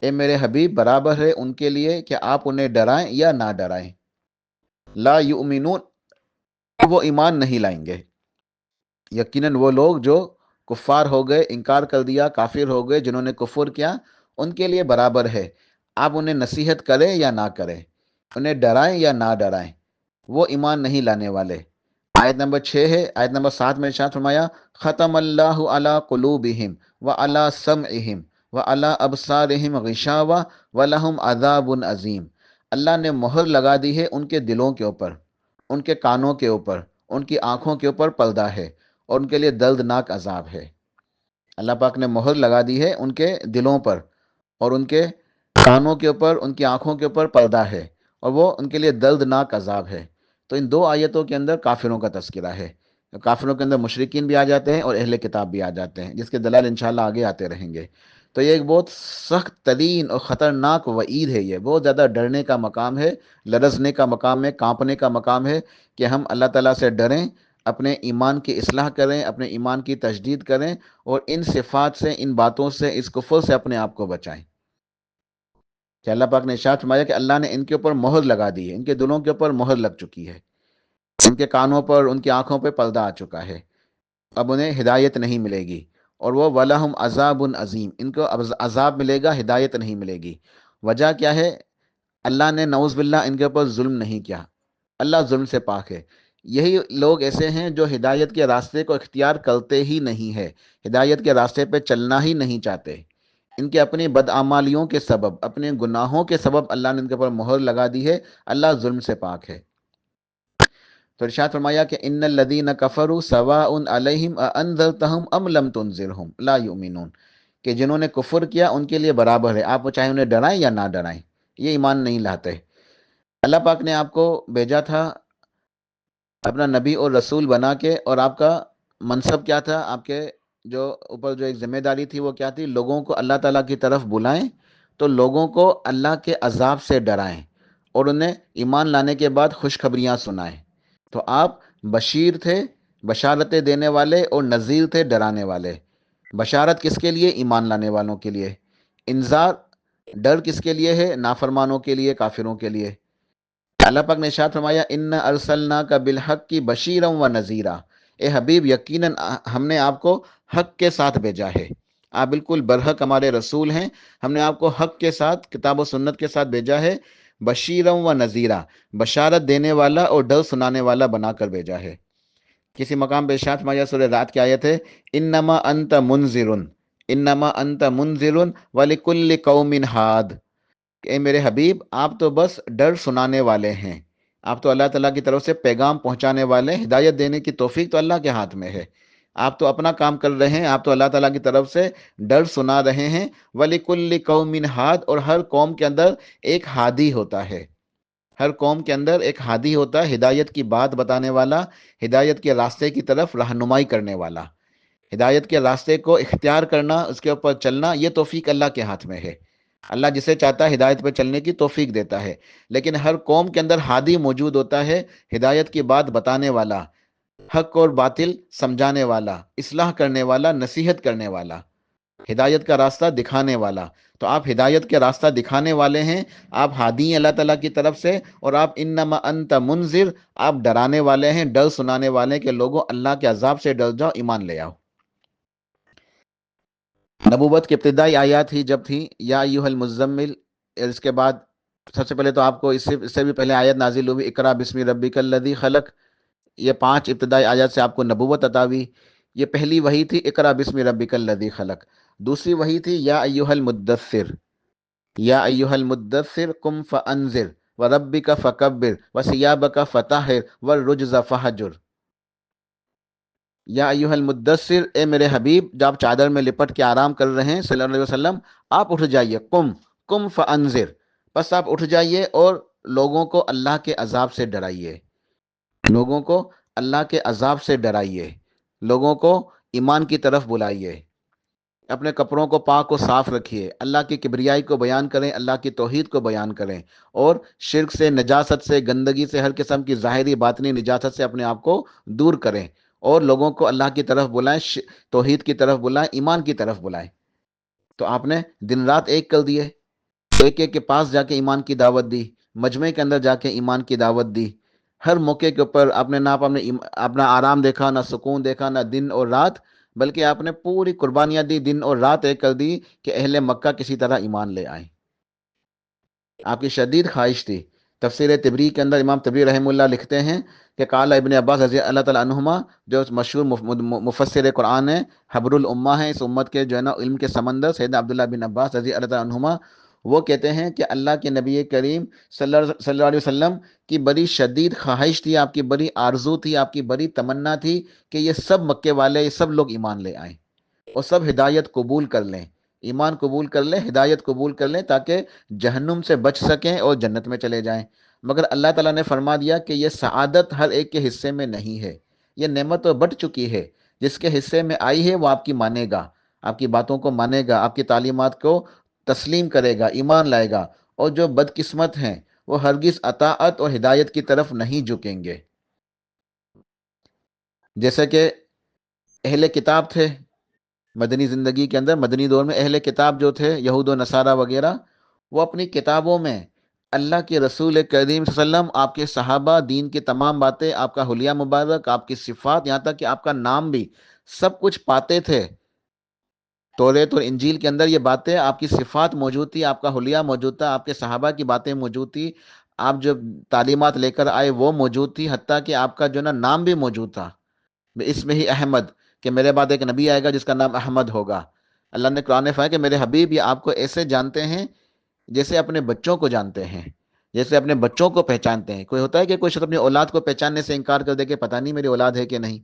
اے میرے حبیب برابر ہے ان کے لیے کہ آپ انہیں ڈرائیں یا نہ ڈرائیں. لا یؤمنون، وہ ایمان نہیں لائیں گے. یقیناً وہ لوگ جو کفار ہو گئے، انکار کر دیا، کافر ہو گئے، جنہوں نے کفر کیا، ان کے لیے برابر ہے آپ انہیں نصیحت کریں یا نہ کریں، انہیں ڈرائیں یا نہ ڈرائیں، وہ ایمان نہیں لانے والے. آیت نمبر 6 ہے. آیت نمبر 7 میں ارشاد فرمایا ختم اللہ علی قلوبہم وعلی سمعہم وعلی ابصارہم غشاوہ ولہم عذاب عظیم، اللہ نے مہر لگا دی ہے ان کے دلوں کے اوپر، ان کے کانوں کے اوپر، ان کی آنکھوں کے اوپر پردہ ہے، اور ان کے لیے دردناک عذاب ہے. اللہ پاک نے مہر لگا دی ہے ان کے دلوں پر، اور ان کے کانوں کے اوپر، ان کی آنکھوں کے اوپر پردہ ہے، اور وہ ان کے لیے دردناک عذاب ہے. تو ان 2 آیتوں کے اندر کافروں کا تذکرہ ہے. کافروں کے اندر مشرکین بھی آ جاتے ہیں اور اہل کتاب بھی آ جاتے ہیں، جس کے دلائل انشاءاللہ آگے آتے رہیں گے. تو یہ ایک بہت سخت ترین اور خطرناک وعید ہے، یہ بہت زیادہ ڈرنے کا مقام ہے، لرزنے کا مقام ہے، کانپنے کا مقام ہے کہ ہم اللہ تعالیٰ سے ڈریں، اپنے ایمان کی اصلاح کریں، اپنے ایمان کی تجدید کریں، اور ان صفات سے، ان باتوں سے، اس کفر سے اپنے آپ کو بچائیں. کہ اللہ پاک نے ارشاد فرمایا کہ اللہ نے ان کے اوپر مہر لگا دی ہے، ان کے دلوں کے اوپر مہر لگ چکی ہے، ان کے کانوں پر، ان کی آنکھوں پہ پردہ آ چکا ہے، اب انہیں ہدایت نہیں ملے گی. اور وہ وَلَهُمْ عَذَابٌ عَظِيمٌ، ان کو عذاب ملے گا، ہدایت نہیں ملے گی. وجہ کیا ہے؟ اللہ نے نعوذ باللہ ان کے اوپر ظلم نہیں کیا، اللہ ظلم سے پاک ہے. یہی لوگ ایسے ہیں جو ہدایت کے راستے کو اختیار کرتے ہی نہیں ہے، ہدایت کے راستے پہ چلنا ہی نہیں چاہتے. ان کے اپنی بدعمالیوں کے سبب، اپنے گناہوں کے سبب اللہ نے ان کے اوپر مہر لگا دی ہے. اللہ ظلم سے پاک ہے. تو ارشاد فرمایا کہ ان الذین کفروا سواء علیہم اانذرتہم ام لم تنذرہم لا یؤمنون، کہ جنہوں نے کفر کیا ان کے لیے برابر ہے آپ چاہے انہیں ڈرائیں یا نہ ڈرائیں، یہ ایمان نہیں لاتے. اللہ پاک نے آپ کو بھیجا تھا اپنا نبی اور رسول بنا کے، اور آپ کا منصب کیا تھا؟ آپ کے جو اوپر جو ایک ذمہ داری تھی وہ کیا تھی؟ لوگوں کو اللہ تعالیٰ کی طرف بلائیں، تو لوگوں کو اللہ کے عذاب سے ڈرائیں، اور انہیں ایمان لانے کے بعد خوشخبریاں سنائیں. تو آپ بشیر تھے، بشارتیں دینے والے، اور نذیر تھے، ڈرانے والے. بشارت کس کے لیے؟ ایمان لانے والوں کے لیے۔ انذار، ڈر کس کے لیے ہے؟ نافرمانوں کے لیے، کافروں کے لیے۔ اللہ پاک نے ارشاد فرمایا انا ارسلناک بالحق بشیرا و نذیرا، اے حبیب یقیناً ہم نے آپ کو حق کے ساتھ بھیجا ہے، آپ بالکل برحق ہمارے رسول ہیں، ہم نے آپ کو حق کے ساتھ، کتاب و سنت کے ساتھ بھیجا ہے، بشیرا و نذیرا، بشارت دینے والا اور ڈر سنانے والا بنا کر بھیجا ہے۔ کسی مقام پہ ارشاد فرمایا، سورہ رات کی آیت ہے، انما انت منذر، انما انت منذر ولکل قوم ہاد، اے میرے حبیب آپ تو بس ڈر سنانے والے ہیں، آپ تو اللہ تعالیٰ کی طرف سے پیغام پہنچانے والے ہیں، ہدایت دینے کی توفیق تو اللہ کے ہاتھ میں ہے، آپ تو اپنا کام کر رہے ہیں، آپ تو اللہ تعالیٰ کی طرف سے ڈر سنا رہے ہیں۔ وَلِكُلِّ قَوْمٍ ہاد، اور ہر قوم کے اندر ایک ہادی ہوتا ہے، ہر قوم کے اندر ایک ہادی ہوتا ہے، ہدایت کی بات بتانے والا، ہدایت کے راستے کی طرف رہنمائی کرنے والا، ہدایت کے راستے کو اختیار کرنا، اس کے اوپر چلنا، یہ توفیق اللہ کے ہاتھ میں ہے۔ اللہ جسے چاہتا ہے ہدایت پہ چلنے کی توفیق دیتا ہے، لیکن ہر قوم کے اندر ہادی موجود ہوتا ہے، ہدایت کی بات بتانے والا، حق اور باطل سمجھانے والا، اصلاح کرنے والا، نصیحت کرنے والا، ہدایت کا راستہ دکھانے والا۔ تو آپ ہدایت کے راستہ دکھانے والے ہیں، آپ ہادی ہیں اللہ تعالیٰ کی طرف سے، اور آپ انما انت منذر، آپ ڈرانے والے ہیں، ڈر سنانے والے ہیں کہ لوگوں اللہ کے عذاب سے ڈر جاؤ، ایمان لے آؤ۔ نبوت کی ابتدائی آیات ہی جب تھی یا ایھا المزمل، اس کے بعد سب سے پہلے تو آپ کو اس سے بھی پہلے آیت نازل ہوئی اقرا بسم ربک الذی خلق، یہ 5 ابتدائی آیات سے آپ کو نبوت عطا ہوئی۔ یہ پہلی وحی تھی اقرا بسم ربک الذی خلق، دوسری وحی تھی یا ایھا المدثر، یا ایھا المدثر قم فانذر وربک فکبر وثیابک فطہر والرجز فہجر۔ یا ایھا المدثر، اے میرے حبیب جو آپ چادر میں لپٹ کے آرام کر رہے ہیں صلی اللہ علیہ وسلم، آپ اٹھ جائیے، قم فانذر، بس آپ اٹھ جائیے اور لوگوں کو اللہ کے عذاب سے ڈرائیے، لوگوں کو اللہ کے عذاب سے ڈرائیے، لوگوں کو ایمان کی طرف بلائیے، اپنے کپڑوں کو پاک و صاف رکھیے، اللہ کی کبریائی کو بیان کریں، اللہ کی توحید کو بیان کریں، اور شرک سے، نجاست سے، گندگی سے، ہر قسم کی ظاہری باطنی نجاست سے اپنے آپ کو دور کریں، اور لوگوں کو اللہ کی طرف بلائیں، توحید کی طرف بلائیں، ایمان کی طرف بلائیں۔ تو آپ نے دن رات ایک کر دیے، ایک ایک کے پاس جا کے ایمان کی دعوت دی، مجمع کے اندر جا کے ایمان کی دعوت دی، ہر موقع کے اوپر آپ نے نہ اپنا آرام دیکھا، نہ سکون دیکھا، نہ دن اور رات، بلکہ آپ نے پوری قربانیاں دی، دن اور رات ایک کر دی کہ اہل مکہ کسی طرح ایمان لے آئیں۔ آپ کی شدید خواہش تھی۔ تفسیر طبری کے اندر امام طبری رحمہ اللہ لکھتے ہیں کہ قال ابن عباس رضی اللہ تعالیٰ عنہما، جو مشہور مفسر قرآن ہے، حبر الامہ ہے اس امت کے، جو ہے نا علم کے سمندر، سیدنا عبداللہ بن عباس رضی اللہ تعالیٰ عنہما، وہ کہتے ہیں کہ اللہ کے نبی کریم صلی اللہ علیہ وسلم کی بڑی شدید خواہش تھی، آپ کی بڑی آرزو تھی، آپ کی بڑی تمنا تھی کہ یہ سب مکے والے، یہ سب لوگ ایمان لے آئیں اور سب ہدایت قبول کر لیں، ایمان قبول کر لیں، ہدایت قبول کر لیں، تاکہ جہنم سے بچ سکیں اور جنت میں چلے جائیں۔ مگر اللہ تعالیٰ نے فرما دیا کہ یہ سعادت ہر ایک کے حصے میں نہیں ہے، یہ نعمت تو بٹ چکی ہے، جس کے حصے میں آئی ہے وہ آپ کی مانے گا، آپ کی باتوں کو مانے گا، آپ کی تعلیمات کو تسلیم کرے گا، ایمان لائے گا، اور جو بدقسمت ہیں وہ ہرگز اطاعت اور ہدایت کی طرف نہیں جھکیں گے۔ جیسے کہ اہل کتاب تھے مدنی زندگی کے اندر، مدنی دور میں اہل کتاب جو تھے یہود و نصارہ وغیرہ، وہ اپنی کتابوں میں اللہ کے رسول کریم صلی اللہ علیہ وسلم، آپ کے صحابہ، دین کی تمام باتیں، آپ کا حلیہ مبارک، آپ کی صفات، یہاں تک کہ آپ کا نام بھی، سب کچھ پاتے تھے۔ توریت اور انجیل کے اندر یہ باتیں، آپ کی صفات موجود تھی، آپ کا حلیہ موجود تھا، آپ کے صحابہ کی باتیں موجود تھی، آپ جو تعلیمات لے کر آئے وہ موجود تھی، حتیٰ کہ آپ کا جو نا نام بھی موجود تھا، اس میں ہی احمد، کہ میرے بعد ایک نبی آئے گا جس کا نام احمد ہوگا۔ اللہ نے قرآن میں فرمایا کہ میرے حبیب یہ آپ کو ایسے جانتے ہیں جیسے اپنے بچوں کو جانتے ہیں، جیسے اپنے بچوں کو پہچانتے ہیں۔ کوئی ہوتا ہے کہ کوئی شخص اپنی اولاد کو پہچاننے سے انکار کر دے کہ پتہ نہیں میری اولاد ہے کہ نہیں،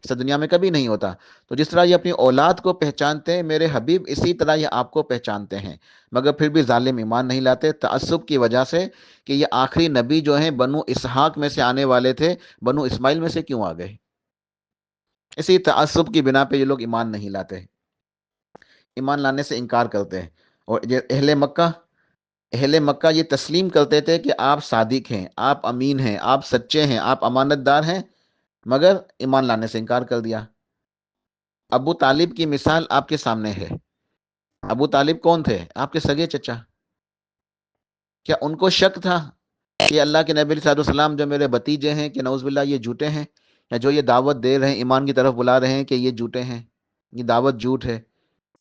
اس دنیا میں کبھی نہیں ہوتا۔ تو جس طرح یہ اپنی اولاد کو پہچانتے ہیں میرے حبیب، اسی طرح یہ آپ کو پہچانتے ہیں، مگر پھر بھی ظالم ایمان نہیں لاتے، تعصب کی وجہ سے کہ یہ آخری نبی جو ہیں بنو اسحاق میں سے آنے والے تھے، بنو اسماعیل میں سے کیوں آ گئے؟ اسی تعصب کی بنا پہ یہ لوگ ایمان نہیں لاتے، ایمان لانے سے انکار کرتے ہیں۔ اور یہ اہل مکہ یہ تسلیم کرتے تھے کہ آپ صادق ہیں، آپ امین ہیں، آپ سچے ہیں، آپ امانت دار ہیں، مگر ایمان لانے سے انکار کر دیا۔ ابو طالب کی مثال آپ کے سامنے ہے. ابو طالب کون تھے؟ آپ کے سگے چچا. کیا ان کو شک تھا کہ اللہ کے نبی صلی اللہ علیہ وسلم جو میرے بھتیجے ہیں کہ نعوذ باللہ یہ جھوٹے ہیں، یا جو یہ دعوت دے رہے ہیں ایمان کی طرف بلا رہے ہیں کہ یہ جھوٹے ہیں، یہ دعوت جھوٹ ہے؟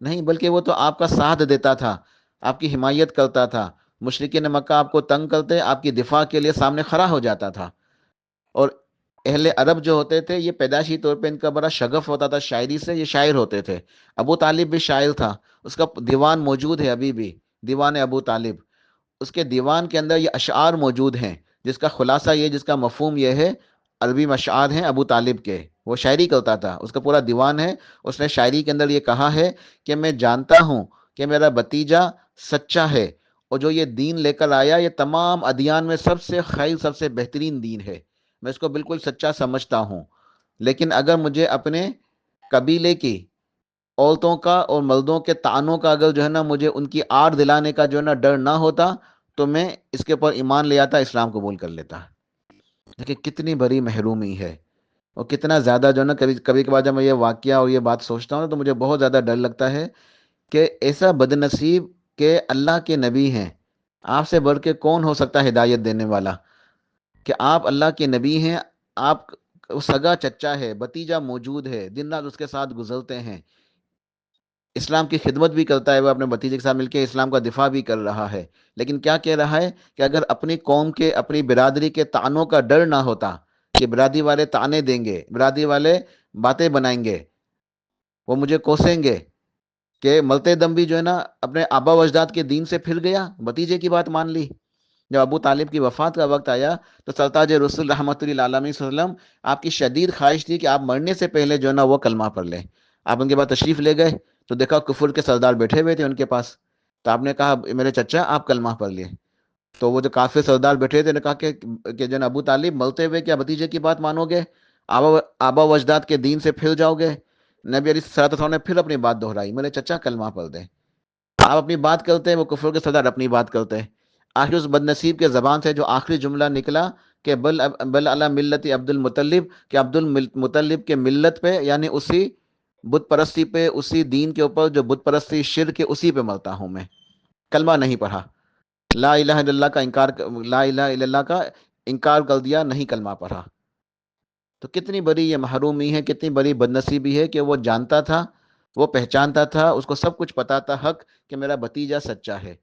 نہیں، بلکہ وہ تو آپ کا ساتھ دیتا تھا، آپ کی حمایت کرتا تھا. مشرکین مکہ آپ کو تنگ کرتے، آپ کی دفاع کے لیے سامنے کھڑا ہو جاتا تھا. اور اہل عرب جو ہوتے تھے یہ پیدائشی طور پہ ان کا بڑا شغف ہوتا تھا شاعری سے، یہ شاعر ہوتے تھے. ابو طالب بھی شاعر تھا، اس کا دیوان موجود ہے ابھی بھی، دیوان ابو طالب. اس کے دیوان کے اندر یہ اشعار موجود ہیں جس کا خلاصہ یہ، جس کا مفہوم یہ ہے، عربی اشعار ہیں ابو طالب کے. وہ شاعری کرتا تھا، اس کا پورا دیوان ہے. اس نے شاعری کے اندر یہ کہا ہے کہ میں جانتا ہوں کہ میرا بھتیجا سچا ہے، اور جو یہ دین لے کر آیا یہ تمام ادیان میں سب سے خیر، سب سے بہترین دین ہے. میں اس کو بالکل سچا سمجھتا ہوں. لیکن اگر مجھے اپنے قبیلے کی عورتوں کا اور مردوں کے طعنوں کا اگر جو ہے نا مجھے ان کی آڑ دلانے کا جو ہے نا ڈر نہ ہوتا تو میں اس کے اوپر ایمان لے آتا، اسلام قبول کر لیتا. دیکھیں کتنی بڑی محرومی ہے، اور کتنا زیادہ جو ہے نا کبھی کبھی کبھار جب میں یہ واقعہ اور یہ بات سوچتا ہوں تو مجھے بہت زیادہ ڈر لگتا ہے کہ ایسا بدنصیب کہ اللہ کے نبی ہیں. آپ سے بڑھ کے کون ہو سکتا ہے ہدایت دینے والا؟ کہ آپ اللہ کے نبی ہیں، آپ سگا چچا ہے، بھتیجا موجود ہے، دن رات اس کے ساتھ گزرتے ہیں، اسلام کی خدمت بھی کرتا ہے، وہ اپنے بھتیجے کے ساتھ مل کے اسلام کا دفاع بھی کر رہا ہے. لیکن کیا کہہ رہا ہے کہ اگر اپنی قوم کے، اپنی برادری کے طعنوں کا ڈر نہ ہوتا کہ برادری والے طعنے دیں گے، برادری والے باتیں بنائیں گے، وہ مجھے کوسیں گے، کہ ملتے دم بھی جو ہے نا اپنے آبا و اجداد کے دین سے پھر گیا، بھتیجے کی بات مان لی. جب ابو طالب کی وفات کا وقت آیا تو سرتاج رسول رحمۃ اللہ علیہ وسلم، آپ کی شدید خواہش تھی کہ آپ مرنے سے پہلے جو ہے نا وہ کلمہ پڑھ لیں. آپ ان کے بعد تشریف لے گئے تو دیکھا کفر کے سردار بیٹھے ہوئے تھے ان کے پاس. تو آپ نے کہا میرے چچا آپ کلمہ پڑھ لیے. تو وہ جو کافر سردار بیٹھے تھے نے کہا کہ جو ابو طالب ملتے ہوئے کیا بھتیجے کی بات مانو گے؟ آبا و اجداد کے دین سے پھر جاؤ گے؟ نبی علیہ الصلوۃ والسلام نے پھر اپنی بات دہرائی، میرے چچا کلمہ پڑھ دیں. آپ اپنی بات کرتے ہیں، وہ کفر کے سردار اپنی بات کرتے ہیں. آخر اس بدنصیب کے زبان سے جو آخری جملہ نکلا کہ بل علی ملت عبد المطلب، کہ عبد المطلب کے ملت پہ، یعنی اسی بت پرستی پہ، اسی دین کے اوپر جو بت پرستی شرک ہے اسی پہ مرتا ہوں میں. کلمہ نہیں پڑھا، لا الہ الا اللہ کا انکار، لا الہ الا اللہ کا انکار کر دیا، نہیں کلمہ پڑھا. تو کتنی بڑی یہ محرومی ہے، کتنی بڑی بدنصیبی ہے کہ وہ جانتا تھا، وہ پہچانتا تھا، اس کو سب کچھ پتا تھا حق کہ میرا بھتیجا سچا ہے.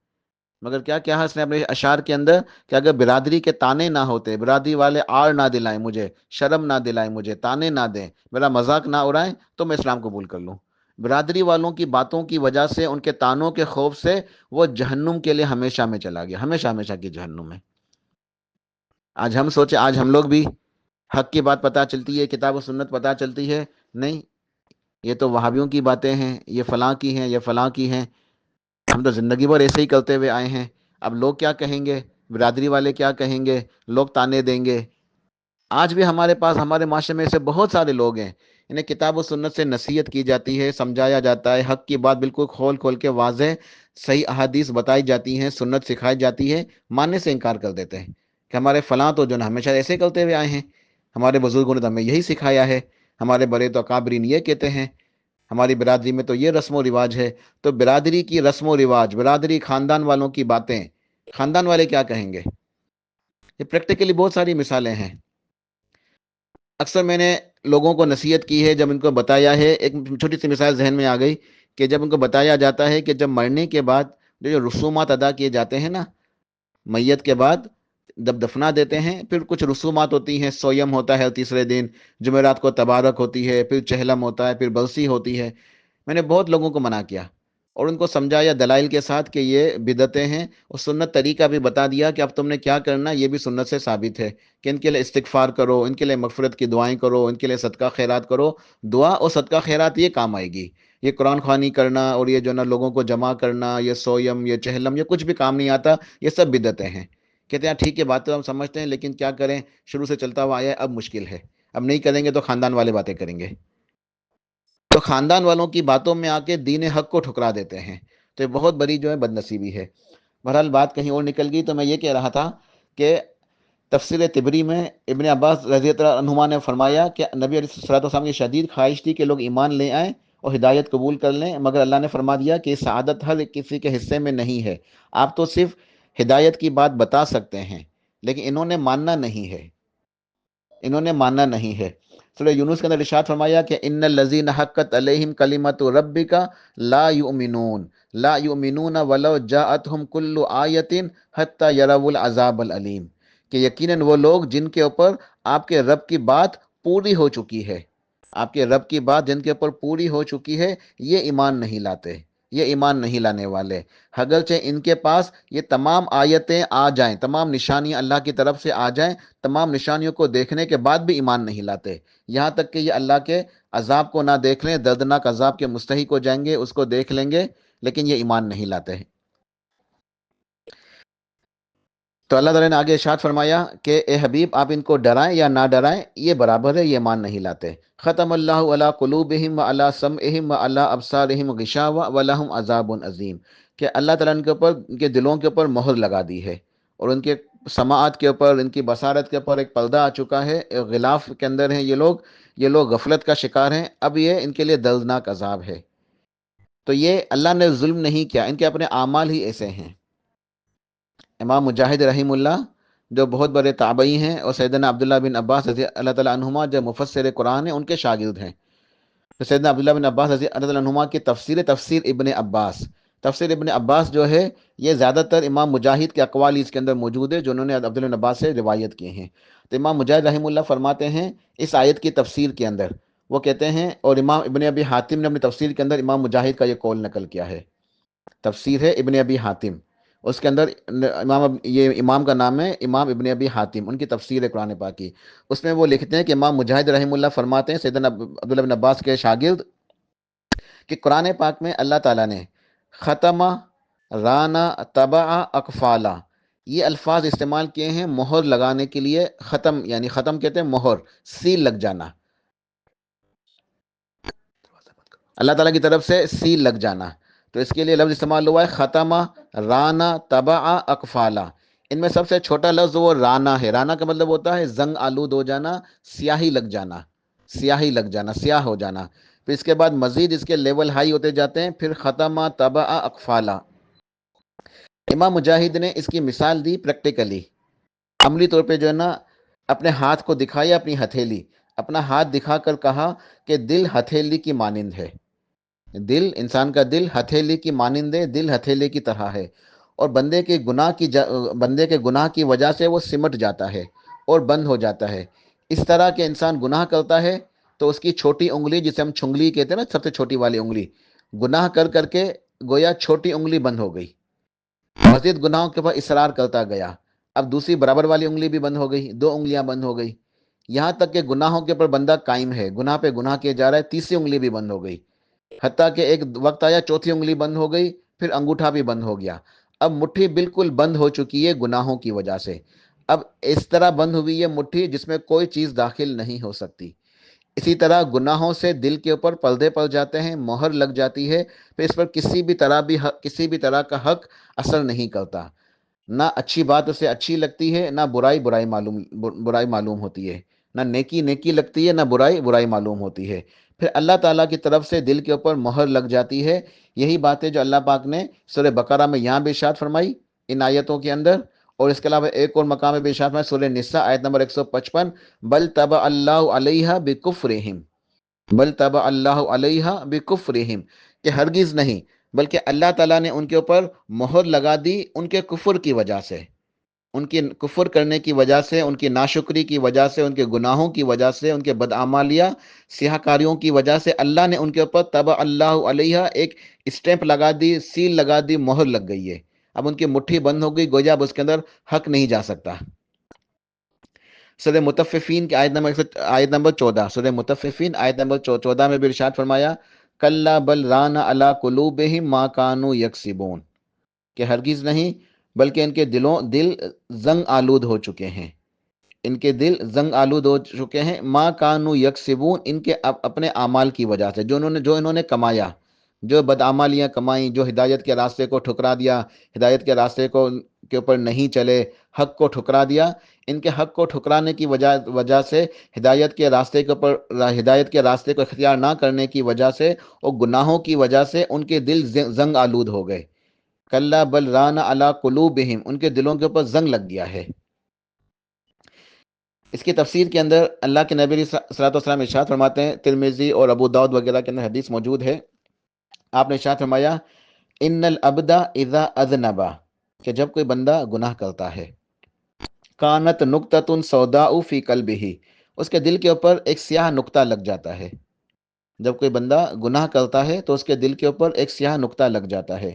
مگر کیا کہا اس نے اپنے اشعار کے اندر کہ اگر برادری کے تانے نہ ہوتے، برادری والے آڑ نہ دلائیں مجھے، شرم نہ دلائیں مجھے، تانے نہ دیں، میرا مذاق نہ اڑائیں، تو میں اسلام قبول کر لوں. برادری والوں کی باتوں کی وجہ سے، ان کے تانوں کے خوف سے وہ جہنم کے لیے ہمیشہ میں چلا گیا، ہمیشہ ہمیشہ کی جہنم میں. آج ہم سوچے، آج ہم لوگ بھی حق کی بات پتہ چلتی ہے، کتاب و سنت پتہ چلتی ہے، نہیں یہ تو وہابیوں کی باتیں ہیں، یہ فلاں کی ہیں، یہ فلاں کی ہیں. ہم تو زندگی بھر ایسے ہی کرتے ہوئے آئے ہیں. اب لوگ کیا کہیں گے، برادری والے کیا کہیں گے، لوگ تانے دیں گے. آج بھی ہمارے پاس، ہمارے معاشرے میں ایسے بہت سارے لوگ ہیں، انہیں کتاب و سنت سے نصیحت کی جاتی ہے، سمجھایا جاتا ہے، حق کی بات بالکل کھول کھول کے واضح صحیح احادیث بتائی جاتی ہیں، سنت سکھائی جاتی ہے، ماننے سے انکار کر دیتے ہیں کہ ہمارے فلاں تو جو نا ہمیشہ ایسے کرتے ہوئے آئے ہیں، ہمارے بزرگوں نے تو ہمیں یہی سکھایا ہے، ہمارے بڑے تو اکابرین یہ کہتے ہیں، ہماری برادری میں تو یہ رسم و رواج ہے. تو برادری کی رسم و رواج، برادری خاندان والوں کی باتیں، خاندان والے کیا کہیں گے؟ یہ پریکٹیکلی بہت ساری مثالیں ہیں. اکثر میں نے لوگوں کو نصیحت کی ہے، جب ان کو بتایا ہے، ایک چھوٹی سی مثال ذہن میں آ گئی کہ جب ان کو بتایا جاتا ہے کہ جب مرنے کے بعد جو رسومات ادا کیے جاتے ہیں نا، میت کے بعد جب دفنا دیتے ہیں، پھر کچھ رسومات ہوتی ہیں، سویم ہوتا ہے تیسرے دن، جمعرات کو تبارک ہوتی ہے، پھر چہلم ہوتا ہے، پھر برسی ہوتی ہے. میں نے بہت لوگوں کو منع کیا اور ان کو سمجھایا دلائل کے ساتھ کہ یہ بدعتیں ہیں، اور سنت طریقہ بھی بتا دیا کہ اب تم نے کیا کرنا، یہ بھی سنت سے ثابت ہے کہ ان کے لیے استغفار کرو، ان کے لیے مغفرت کی دعائیں کرو، ان کے لیے صدقہ خیرات کرو. دعا اور صدقہ خیرات یہ کام آئے گی. یہ قرآن خوانی کرنا اور یہ جو نا لوگوں کو جمع کرنا، یہ سویم، یہ چہلم، یہ کچھ بھی کام نہیں آتا، یہ سب بدعتیں ہیں. کہتے ہیں ٹھیک ہے، بات تو ہم سمجھتے ہیں، لیکن کیا کریں، شروع سے چلتا ہوا آیا ہے، اب مشکل ہے، اب نہیں کریں گے تو خاندان والے باتیں کریں گے. تو خاندان والوں کی باتوں میں آ کے دین حق کو ٹھکرا دیتے ہیں. تو یہ بہت بڑی جو ہے بدنصیبی ہے. بہرحال بات کہیں اور نکل گئی. تو میں یہ کہہ رہا تھا کہ تفسیر تبری میں ابن عباس رضی اللہ عنہما نے فرمایا کہ نبی علیہ الصلوۃ والسلام کی شدید خواہش تھی کہ لوگ ایمان لے آئیں اور ہدایت قبول کر لیں، مگر اللہ نے فرما دیا کہ سعادت ہر کسی کے حصے میں نہیں ہے، آپ تو صرف ہدایت کی بات بتا سکتے ہیں، لیکن انہوں نے ماننا نہیں ہے، انہوں نے ماننا نہیں ہے۔ سورہ یونس کے اندر ارشاد فرمایا کہ ان الذین حقت علیہم کلمۃ ربک لا یؤمنون لا یؤمنون ولو جاءتہم کل آیۃ حتی یروا العذاب العلیم، کہ یقیناً وہ لوگ جن کے اوپر آپ کے رب کی بات پوری ہو چکی ہے، آپ کے رب کی بات جن کے اوپر پوری ہو چکی ہے، یہ ایمان نہیں لاتے، یہ ایمان نہیں لانے والے، اگرچہ ان کے پاس یہ تمام آیتیں آ جائیں، تمام نشانیاں اللہ کی طرف سے آ جائیں، تمام نشانیوں کو دیکھنے کے بعد بھی ایمان نہیں لاتے، یہاں تک کہ یہ اللہ کے عذاب کو نہ دیکھ لیں، دردناک عذاب کے مستحق ہو جائیں گے، اس کو دیکھ لیں گے، لیکن یہ ایمان نہیں لاتے ہیں۔ تو اللہ تعالیٰ نے آگے ارشاد فرمایا کہ اے حبیب آپ ان کو ڈرائیں یا نہ ڈرائیں، یہ برابر ہے، یہ ایمان نہیں لاتے۔ ختم اللہ علی قلوبہم وعلی سمعہم وعلی ابصارہم غشاوہ ولہم عذاب عظیم، کہ اللہ تعالیٰ نے ان کے اوپر، ان کے دلوں کے اوپر مہر لگا دی ہے، اور ان کے سماعت کے اوپر، ان کی بصارت کے اوپر ایک پردہ آ چکا ہے، ایک غلاف کے اندر ہیں یہ لوگ غفلت کا شکار ہیں، اب یہ ان کے لیے دردناک عذاب ہے۔ تو یہ اللہ نے ظلم نہیں کیا، ان کے اپنے اعمال ہی ایسے ہیں۔ امام مجاہد رحمہ اللہ جو بہت بڑے تابعی ہیں، اور سیدنا عبداللہ بن عباس رضی اللہ تعالیٰ عنہما جو مفسر قرآن ہیں، ان کے شاگرد ہیں۔ تو سیدنا عبداللہ بن عباس رضی اللہ تعالیٰ عنہما کی تفسیر ابن عباس، تفسیر ابن عباس جو ہے یہ زیادہ تر امام مجاہد کے اقوال اس کے اندر موجود ہے جو انہوں نے عبداللہ بن عباس سے روایت کیے ہیں۔ تو امام مجاہد رحمہ اللہ فرماتے ہیں اس آیت کی تفسیر کے اندر، وہ کہتے ہیں، اور امام ابن ابی حاتم نے اپنی تفسیر کے اندر امام مجاہد کا یہ قول نقل کیا ہے، تفسیر ہے ابن ابی حاتم، اس کے اندر یہ امام کا نام ہے امام ابن ابی حاتم، ان کی تفسیر ہے قرآن پاک کی، اس میں وہ لکھتے ہیں کہ امام مجاہد رحمہ اللہ فرماتے ہیں سیدنا عبداللہ بن عباس کے شاگرد کہ قرآن پاک میں اللہ تعالیٰ نے ختمہ، رانا، طبع، اقفالا، یہ الفاظ استعمال کیے ہیں مہر لگانے کے لیے۔ ختم یعنی ختم کہتے ہیں مہر، سیل لگ جانا، اللہ تعالیٰ کی طرف سے سیل لگ جانا، تو اس کے لیے لفظ استعمال ہوا ہے ختمہ، رانا، طبع، اقفالا۔ ان میں سب سے چھوٹا لفظ وہ رانا ہے، رانا کا مطلب ہوتا ہے زنگ آلود ہو جانا، سیاہی لگ جانا، سیاہی لگ جانا، سیاہ ہو جانا، پھر اس کے بعد مزید اس کے لیول ہائی ہوتے جاتے ہیں، پھر ختمہ، طبع، اقفالا۔ امام مجاہد نے اس کی مثال دی پریکٹیکلی، عملی طور پہ جو ہے نا اپنے ہاتھ کو دکھایا، اپنی ہتھیلی، اپنا ہاتھ دکھا کر کہا کہ دل ہتھیلی کی مانند ہے، دل، انسان کا دل ہتھیلی کی مانند ہے، دل ہتھیلی کی طرح ہے، اور بندے کے گناہ کی وجہ سے وہ سمٹ جاتا ہے اور بند ہو جاتا ہے۔ اس طرح کہ انسان گناہ کرتا ہے تو اس کی چھوٹی انگلی، جسے ہم چھنگلی کہتے ہیں نا، سب سے چھوٹی والی انگلی، گناہ کر کر کے گویا چھوٹی انگلی بند ہو گئی، مزید گناہوں کے اوپر اصرار کرتا گیا، اب دوسری برابر والی انگلی بھی بند ہو گئی، دو انگلیاں بند ہو گئی، یہاں تک کہ گناہوں کے اوپر بندہ قائم ہے، گناہ پہ گناہ کیے جا رہا ہے، تیسری انگلی بھی بند ہو گئی، حتیٰ کہ ایک وقت آیا چوتھی انگلی بند ہو گئی، پھر انگوٹھا بھی بند ہو گیا، اب مٹھی بالکل بند ہو چکی ہے گناہوں کی وجہ سے، اب اس طرح بند ہوئی ہے مٹھی جس میں کوئی چیز داخل نہیں ہو سکتی۔ اسی طرح گناہوں سے دل کے اوپر پردے پڑ جاتے ہیں، مہر لگ جاتی ہے، پھر اس پر کسی بھی طرح کا حق اثر نہیں کرتا، نہ اچھی بات اسے اچھی لگتی ہے، نہ برائی معلوم ہوتی ہے، نہ نیکی نیکی لگتی ہے، نہ برائی معلوم ہوتی ہے، پھر اللہ تعالیٰ کی طرف سے دل کے اوپر مہر لگ جاتی ہے۔ یہی باتیں جو اللہ پاک نے سورہ بقرہ میں یہاں بھی ارشاد فرمائی ان آیتوں کے اندر، اور اس کے علاوہ ایک اور مقام میں بھی ارشاد فرمائی سورہ نساء آیت نمبر 155، بل طبع اللہ علیہا بکفرہم، بل طبع اللہ علیہا بکفرہم، کہ ہرگز نہیں، بلکہ اللہ تعالیٰ نے ان کے اوپر مہر لگا دی ان کے کفر کی وجہ سے، ان کی کفر کرنے کی وجہ سے، ان کی ناشکری کی وجہ سے، ان کے گناہوں کی وجہ سے، ان کے بدعمالیہ سیاہ کاریوں کی وجہ سے اللہ نے ان کے اوپر طبع اللہ علیہ ایک اسٹیمپ لگا دی، سیل لگا دی، مہر لگ گئی ہے، اب ان کی مٹھی بند ہو گئی، گویا اب اس کے اندر حق نہیں جا سکتا۔ سورہ مطففین کی آیت نمبر 14، سورہ مطففین آیت نمبر 14 میں بھی ارشاد فرمایا کلا بل ران علی قلوبہم ما کانوا یکسبون، کہ ہرگز نہیں، بلکہ ان کے دل زنگ آلود ہو چکے ہیں، ان کے دل زنگ آلود ہو چکے ہیں، ما کانوا یکسبون، ان کے اپنے اعمال کی وجہ سے، جو انہوں نے کمایا، جو بدعمالیاں کمائیں، جو ہدایت کے راستے کو ٹھکرا دیا، ہدایت کے راستے کو کے اوپر نہیں چلے، حق کو ٹھکرا دیا، ان کے حق کو ٹھکرانے کی وجہ سے، ہدایت کے راستے کے اوپر، ہدایت کے راستے کو اختیار نہ کرنے کی وجہ سے اور گناہوں کی وجہ سے ان کے دل زنگ آلود ہو گئے۔ کلا بل ران علی قلوبہم، ان کے دلوں کے اوپر زنگ لگ گیا ہے۔ اس کی تفسیر کے اندر اللہ کے نبی صلی اللہ علیہ وسلم ارشاد فرماتے ہیں، ترمذی اور ابو داؤد وغیرہ کے اندر حدیث موجود ہے، آپ نے ارشاد فرمایا ان العبد اذا اذنب، کہ جب کوئی بندہ گناہ کرتا ہے، کانت نقطۃ سوداء فی قلبہ، اس کے دل کے اوپر ایک سیاہ نقطہ لگ جاتا ہے۔ جب کوئی بندہ گناہ کرتا ہے تو اس کے دل کے اوپر ایک سیاہ نقطہ لگ جاتا ہے۔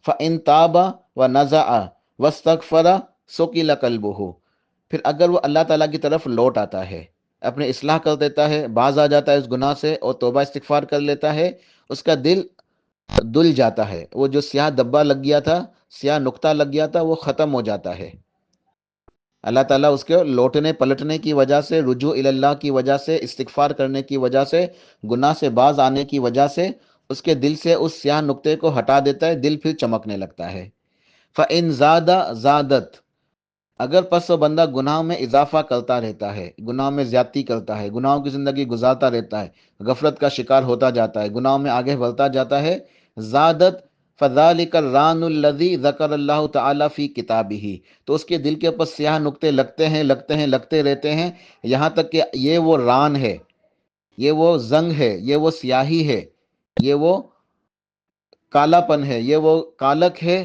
فَإِن تَابَ وَنَزَعَ وَاسْتَغْفَرَ سُقِلَ قَلْبُهُ، پھر اگر وہ اللہ تعالیٰ کی طرف لوٹ آتا ہے، اپنے اصلاح کر دیتا ہے، باز آ جاتا ہے اس گناہ سے اور توبہ استغفار کر لیتا ہے، اس کا دل دل جاتا ہے، وہ جو سیاہ دبا لگ گیا تھا، سیاہ نقطہ لگ گیا تھا، وہ ختم ہو جاتا ہے۔ اللہ تعالیٰ اس کے لوٹنے پلٹنے کی وجہ سے، رجوع اللہ کی وجہ سے، استغفار کرنے کی وجہ سے، گناہ سے باز آنے کی وجہ سے اس کے دل سے اس سیاہ نقطے کو ہٹا دیتا ہے، دل پھر چمکنے لگتا ہے۔ فَإِن زَادَ زَادَتْ، اگر پس وہ بندہ گناہوں میں اضافہ کرتا رہتا ہے، گناہوں میں زیادتی کرتا ہے، گناہوں کی زندگی گزارتا رہتا ہے، غفلت کا شکار ہوتا جاتا ہے، گناہوں میں آگے بڑھتا جاتا ہے، زادت فذالک الران الذی ذکر اللہ تعالی فی کتابہ، تو اس کے دل کے اوپر سیاہ نقطے لگتے رہتے ہیں، یہاں تک کہ یہ وہ ران ہے، یہ وہ زنگ ہے، یہ وہ سیاہی ہے، یہ وہ کالا پن ہے، یہ وہ کالک ہے،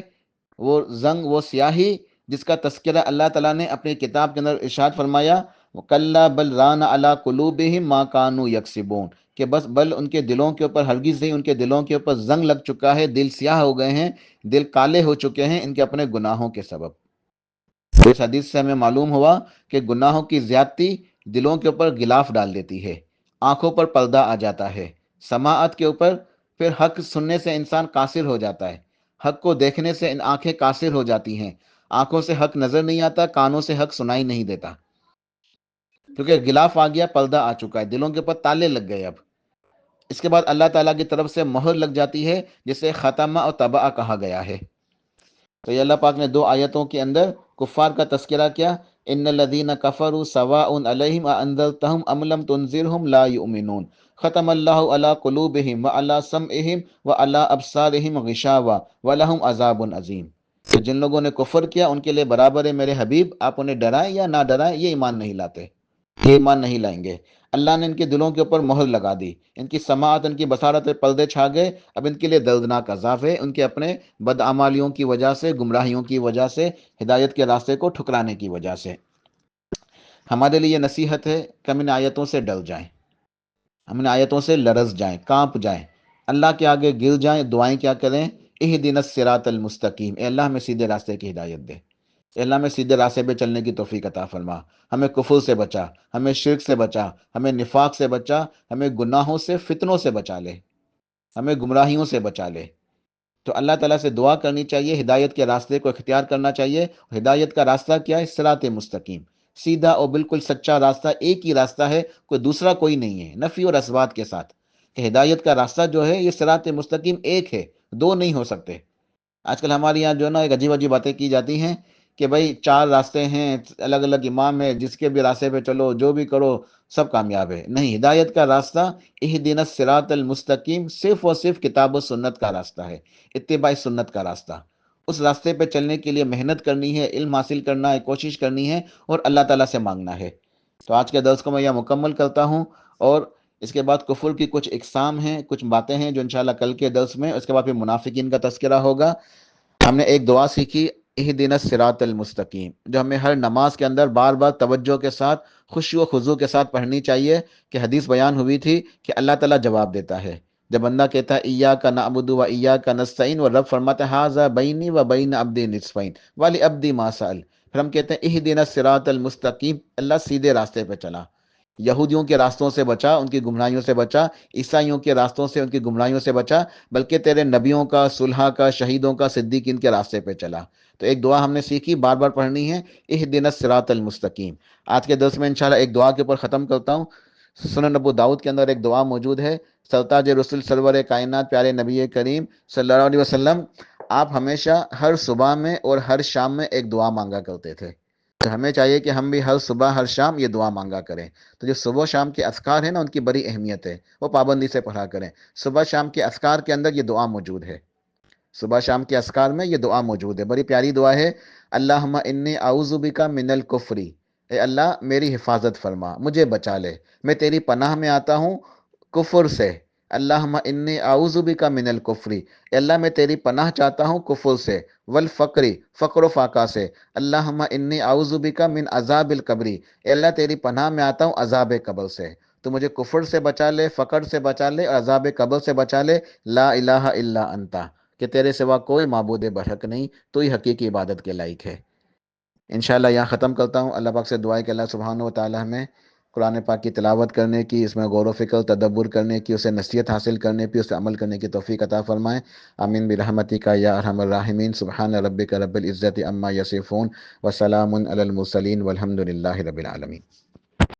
وہ زنگ، وہ سیاہی جس کا تذکرہ اللہ تعالیٰ نے اپنی کتاب کے اندر ارشاد فرمایا، کَلَّا بَلْ رَانَ عَلَىٰ قُلُوبِهِمْ مَا كَانُوا يَكْسِبُونَ، کہ بل ان کے دلوں کے اوپر ہرگز نہیں، ان کے دلوں کے اوپر زنگ لگ چکا ہے، دل سیاہ ہو گئے ہیں، دل کالے ہو چکے ہیں ان کے اپنے گناہوں کے سبب۔ تو اس حدیث سے ہمیں معلوم ہوا کہ گناہوں کی زیادتی دلوں کے اوپر غلاف ڈال دیتی ہے، آنکھوں پر پردہ آ جاتا ہے، سماعت کے اوپر، پھر حق سننے سے انسان قاصر ہو جاتا ہے، حق کو دیکھنے سے ان آنکھیں قاصر ہو جاتی ہیں، آنکھوں سے حق نظر نہیں آتا، کانوں سے حق سنائی نہیں دیتا، کیونکہ غلاف آ گیا، پردہ آ چکا ہے، دلوں کے اوپر تالے لگ گئے۔ اب اس کے بعد اللہ تعالیٰ کی طرف سے مہر لگ جاتی ہے، جسے ختمہ اور طبع کہا گیا ہے۔ تو یہ اللہ پاک نے دو آیتوں کے اندر کفار کا تذکرہ کیا، ان الذین کفروا سواء علیہم اانذرتہم ام لم تنذرہم لا یؤمنون، ختم اللہ علی قلوبہم وعلی سمعہم وعلی ابصارہم غشاوہ ولہم عذاب عظیم۔ تو جن لوگوں نے کفر کیا ان کے لیے برابر ہے میرے حبیب، آپ انہیں ڈرائیں یا نہ ڈرائیں، یہ ایمان نہیں لاتے، یہ ایمان نہیں لائیں گے۔ اللہ نے ان کے دلوں کے اوپر مہر لگا دی، ان کی سماعت، ان کی بصارت پہ پردے چھا گئے، اب ان کے لیے دردناک عذاب ہے، ان کے اپنے بدعمالیوں کی وجہ سے، گمراہیوں کی وجہ سے، ہدایت کے راستے کو ٹھکرانے کی وجہ سے۔ ہمارے لیے یہ نصیحت ہے کہ ہم ان آیتوں سے ڈر جائیں، ہم ان آیتوں سے لرز جائیں، کانپ جائیں، اللہ کے آگے گر جائیں، دعائیں کیا کریں، اہدنا الصراط المستقیم، اے اللہ ہمیں سیدھے راستے کی ہدایت دے، اے اللہ ہمیں سیدھے راستے پہ چلنے کی توفیق عطا فرما، ہمیں کفر سے بچا، ہمیں شرک سے بچا، ہمیں نفاق سے بچا، ہمیں گناہوں سے، فتنوں سے بچا لے، ہمیں گمراہیوں سے بچا لے۔ تو اللہ تعالیٰ سے دعا کرنی چاہیے، ہدایت کے راستے کو اختیار کرنا چاہیے۔ ہدایت کا راستہ کیا ہے؟ صراط مستقیم، سیدھا اور بالکل سچا راستہ، ایک ہی راستہ ہے، کوئی دوسرا کوئی نہیں ہے، نفی اور اثبات کے ساتھ، کہ ہدایت کا راستہ جو ہے یہ صراط مستقیم ایک ہے، دو نہیں ہو سکتے۔ آج کل ہمارے یہاں جو ہے نا ایک عجیب عجیب باتیں کی جاتی ہیں کہ بھائی 4 راستے ہیں، الگ الگ امام ہے، جس کے بھی راستے پہ چلو، جو بھی کرو سب کامیاب ہے۔ نہیں، ہدایت کا راستہ اہدنا الصراط المستقیم صرف اور صرف کتاب و سنت کا راستہ ہے، اتباع سنت کا راستہ۔ اس راستے پہ چلنے کے لیے محنت کرنی ہے، علم حاصل کرنا ہے، کوشش کرنی ہے اور اللہ تعالیٰ سے مانگنا ہے۔ تو آج کے درس کو میں یہ مکمل کرتا ہوں، اور اس کے بعد کفر کی کچھ اقسام ہیں، کچھ باتیں ہیں جو انشاءاللہ کل کے درس میں، اس کے بعد پھر منافقین کا تذکرہ ہوگا۔ ہم نے ایک دعا سیکھی، اہدنا الصراط المستقیم، جو ہمیں ہر نماز کے اندر بار بار توجہ کے ساتھ، خشوع و خضوع کے ساتھ پڑھنی چاہیے، کہ حدیث بیان ہوئی تھی کہ اللہ تعالیٰ جواب دیتا ہے جب بندہ کہتا ہے ایاک نعبد و ایاک نستعین، اور رب فرماتا ہے ھذا بینی و بین عبدی نصفین ولعبدی ما سأل، پھر ہم کہتے ہیں اہدنا الصراط المستقیم، اللہ سیدھے راستے پہ چلا، یہودیوں کے راستوں سے بچا، ان کی گمراہیوں سے بچا، عیسائیوں کے راستوں سے، ان کی گمراہیوں سے بچا، بلکہ تیرے نبیوں کا، صلحاء کا، شہیدوں کا، صدیقین کے راستے پہ چلا۔ تو ایک دعا ہم نے سیکھی، بار بار پڑھنی ہے، اہدنا الصراط المستقیم۔ آج کے درس میں انشاءاللہ ایک دعا کے اوپر ختم کرتا ہوں۔ سنن ابو داؤد کے اندر ایک دعا موجود ہے، سرتاج رسول سرور کائنات پیارے نبی کریم صلی اللہ علیہ وسلم، آپ ہمیشہ ہر صبح میں اور ہر شام میں ایک دعا مانگا کرتے تھے. تو ہمیں چاہیے کہ ہم بھی ہر صبح ہر شام یہ دعا مانگا کریں. تو جو صبح و شام کے اذکار ہیں نا، ان کی بڑی اہمیت ہے، وہ پابندی سے پڑھا کریں. صبح شام کے اذکار کے اندر یہ دعا موجود ہے. صبح شام کے اذکار میں یہ دعا موجود ہے، بڑی پیاری دعا ہے. اللہم انی اعوذ بک من الکفری، اے اللہ میری حفاظت فرما، مجھے بچا لے، میں تیری پناہ میں آتا ہوں کفر سے. اللہم انی اعوذ بک من الکفری، اے اللہ میں تیری پناہ چاہتا ہوں کفر سے، والفقری، فقر و فاقہ سے. اللہم انی اعوذ بک من عذاب القبری، اے اللہ تیری پناہ میں آتا ہوں عذاب قبر سے. تو مجھے کفر سے بچا لے، فقر سے بچا لے اور عذاب قبر سے بچا لے. لا الہ الا انتا، کہ تیرے سوا کوئی معبود برحق نہیں، تو ہی حقیقی عبادت کے لائق ہے. انشاءاللہ یہاں ختم کرتا ہوں. اللہ پاک سے دعا ہے کہ اللہ سبحانہ و تعالی ہمیں قرآن پاک کی تلاوت کرنے کی، اس میں غور و فکر تدبر کرنے کی، اسے نصیحت حاصل کرنے کی، اسے عمل کرنے کی توفیق عطا فرمائے. آمین برحمتک یا ارحم الراحمین. سبحان ربک رب العزت عما یصفون وسلام علی المرسلین والحمد للہ رب العالمین.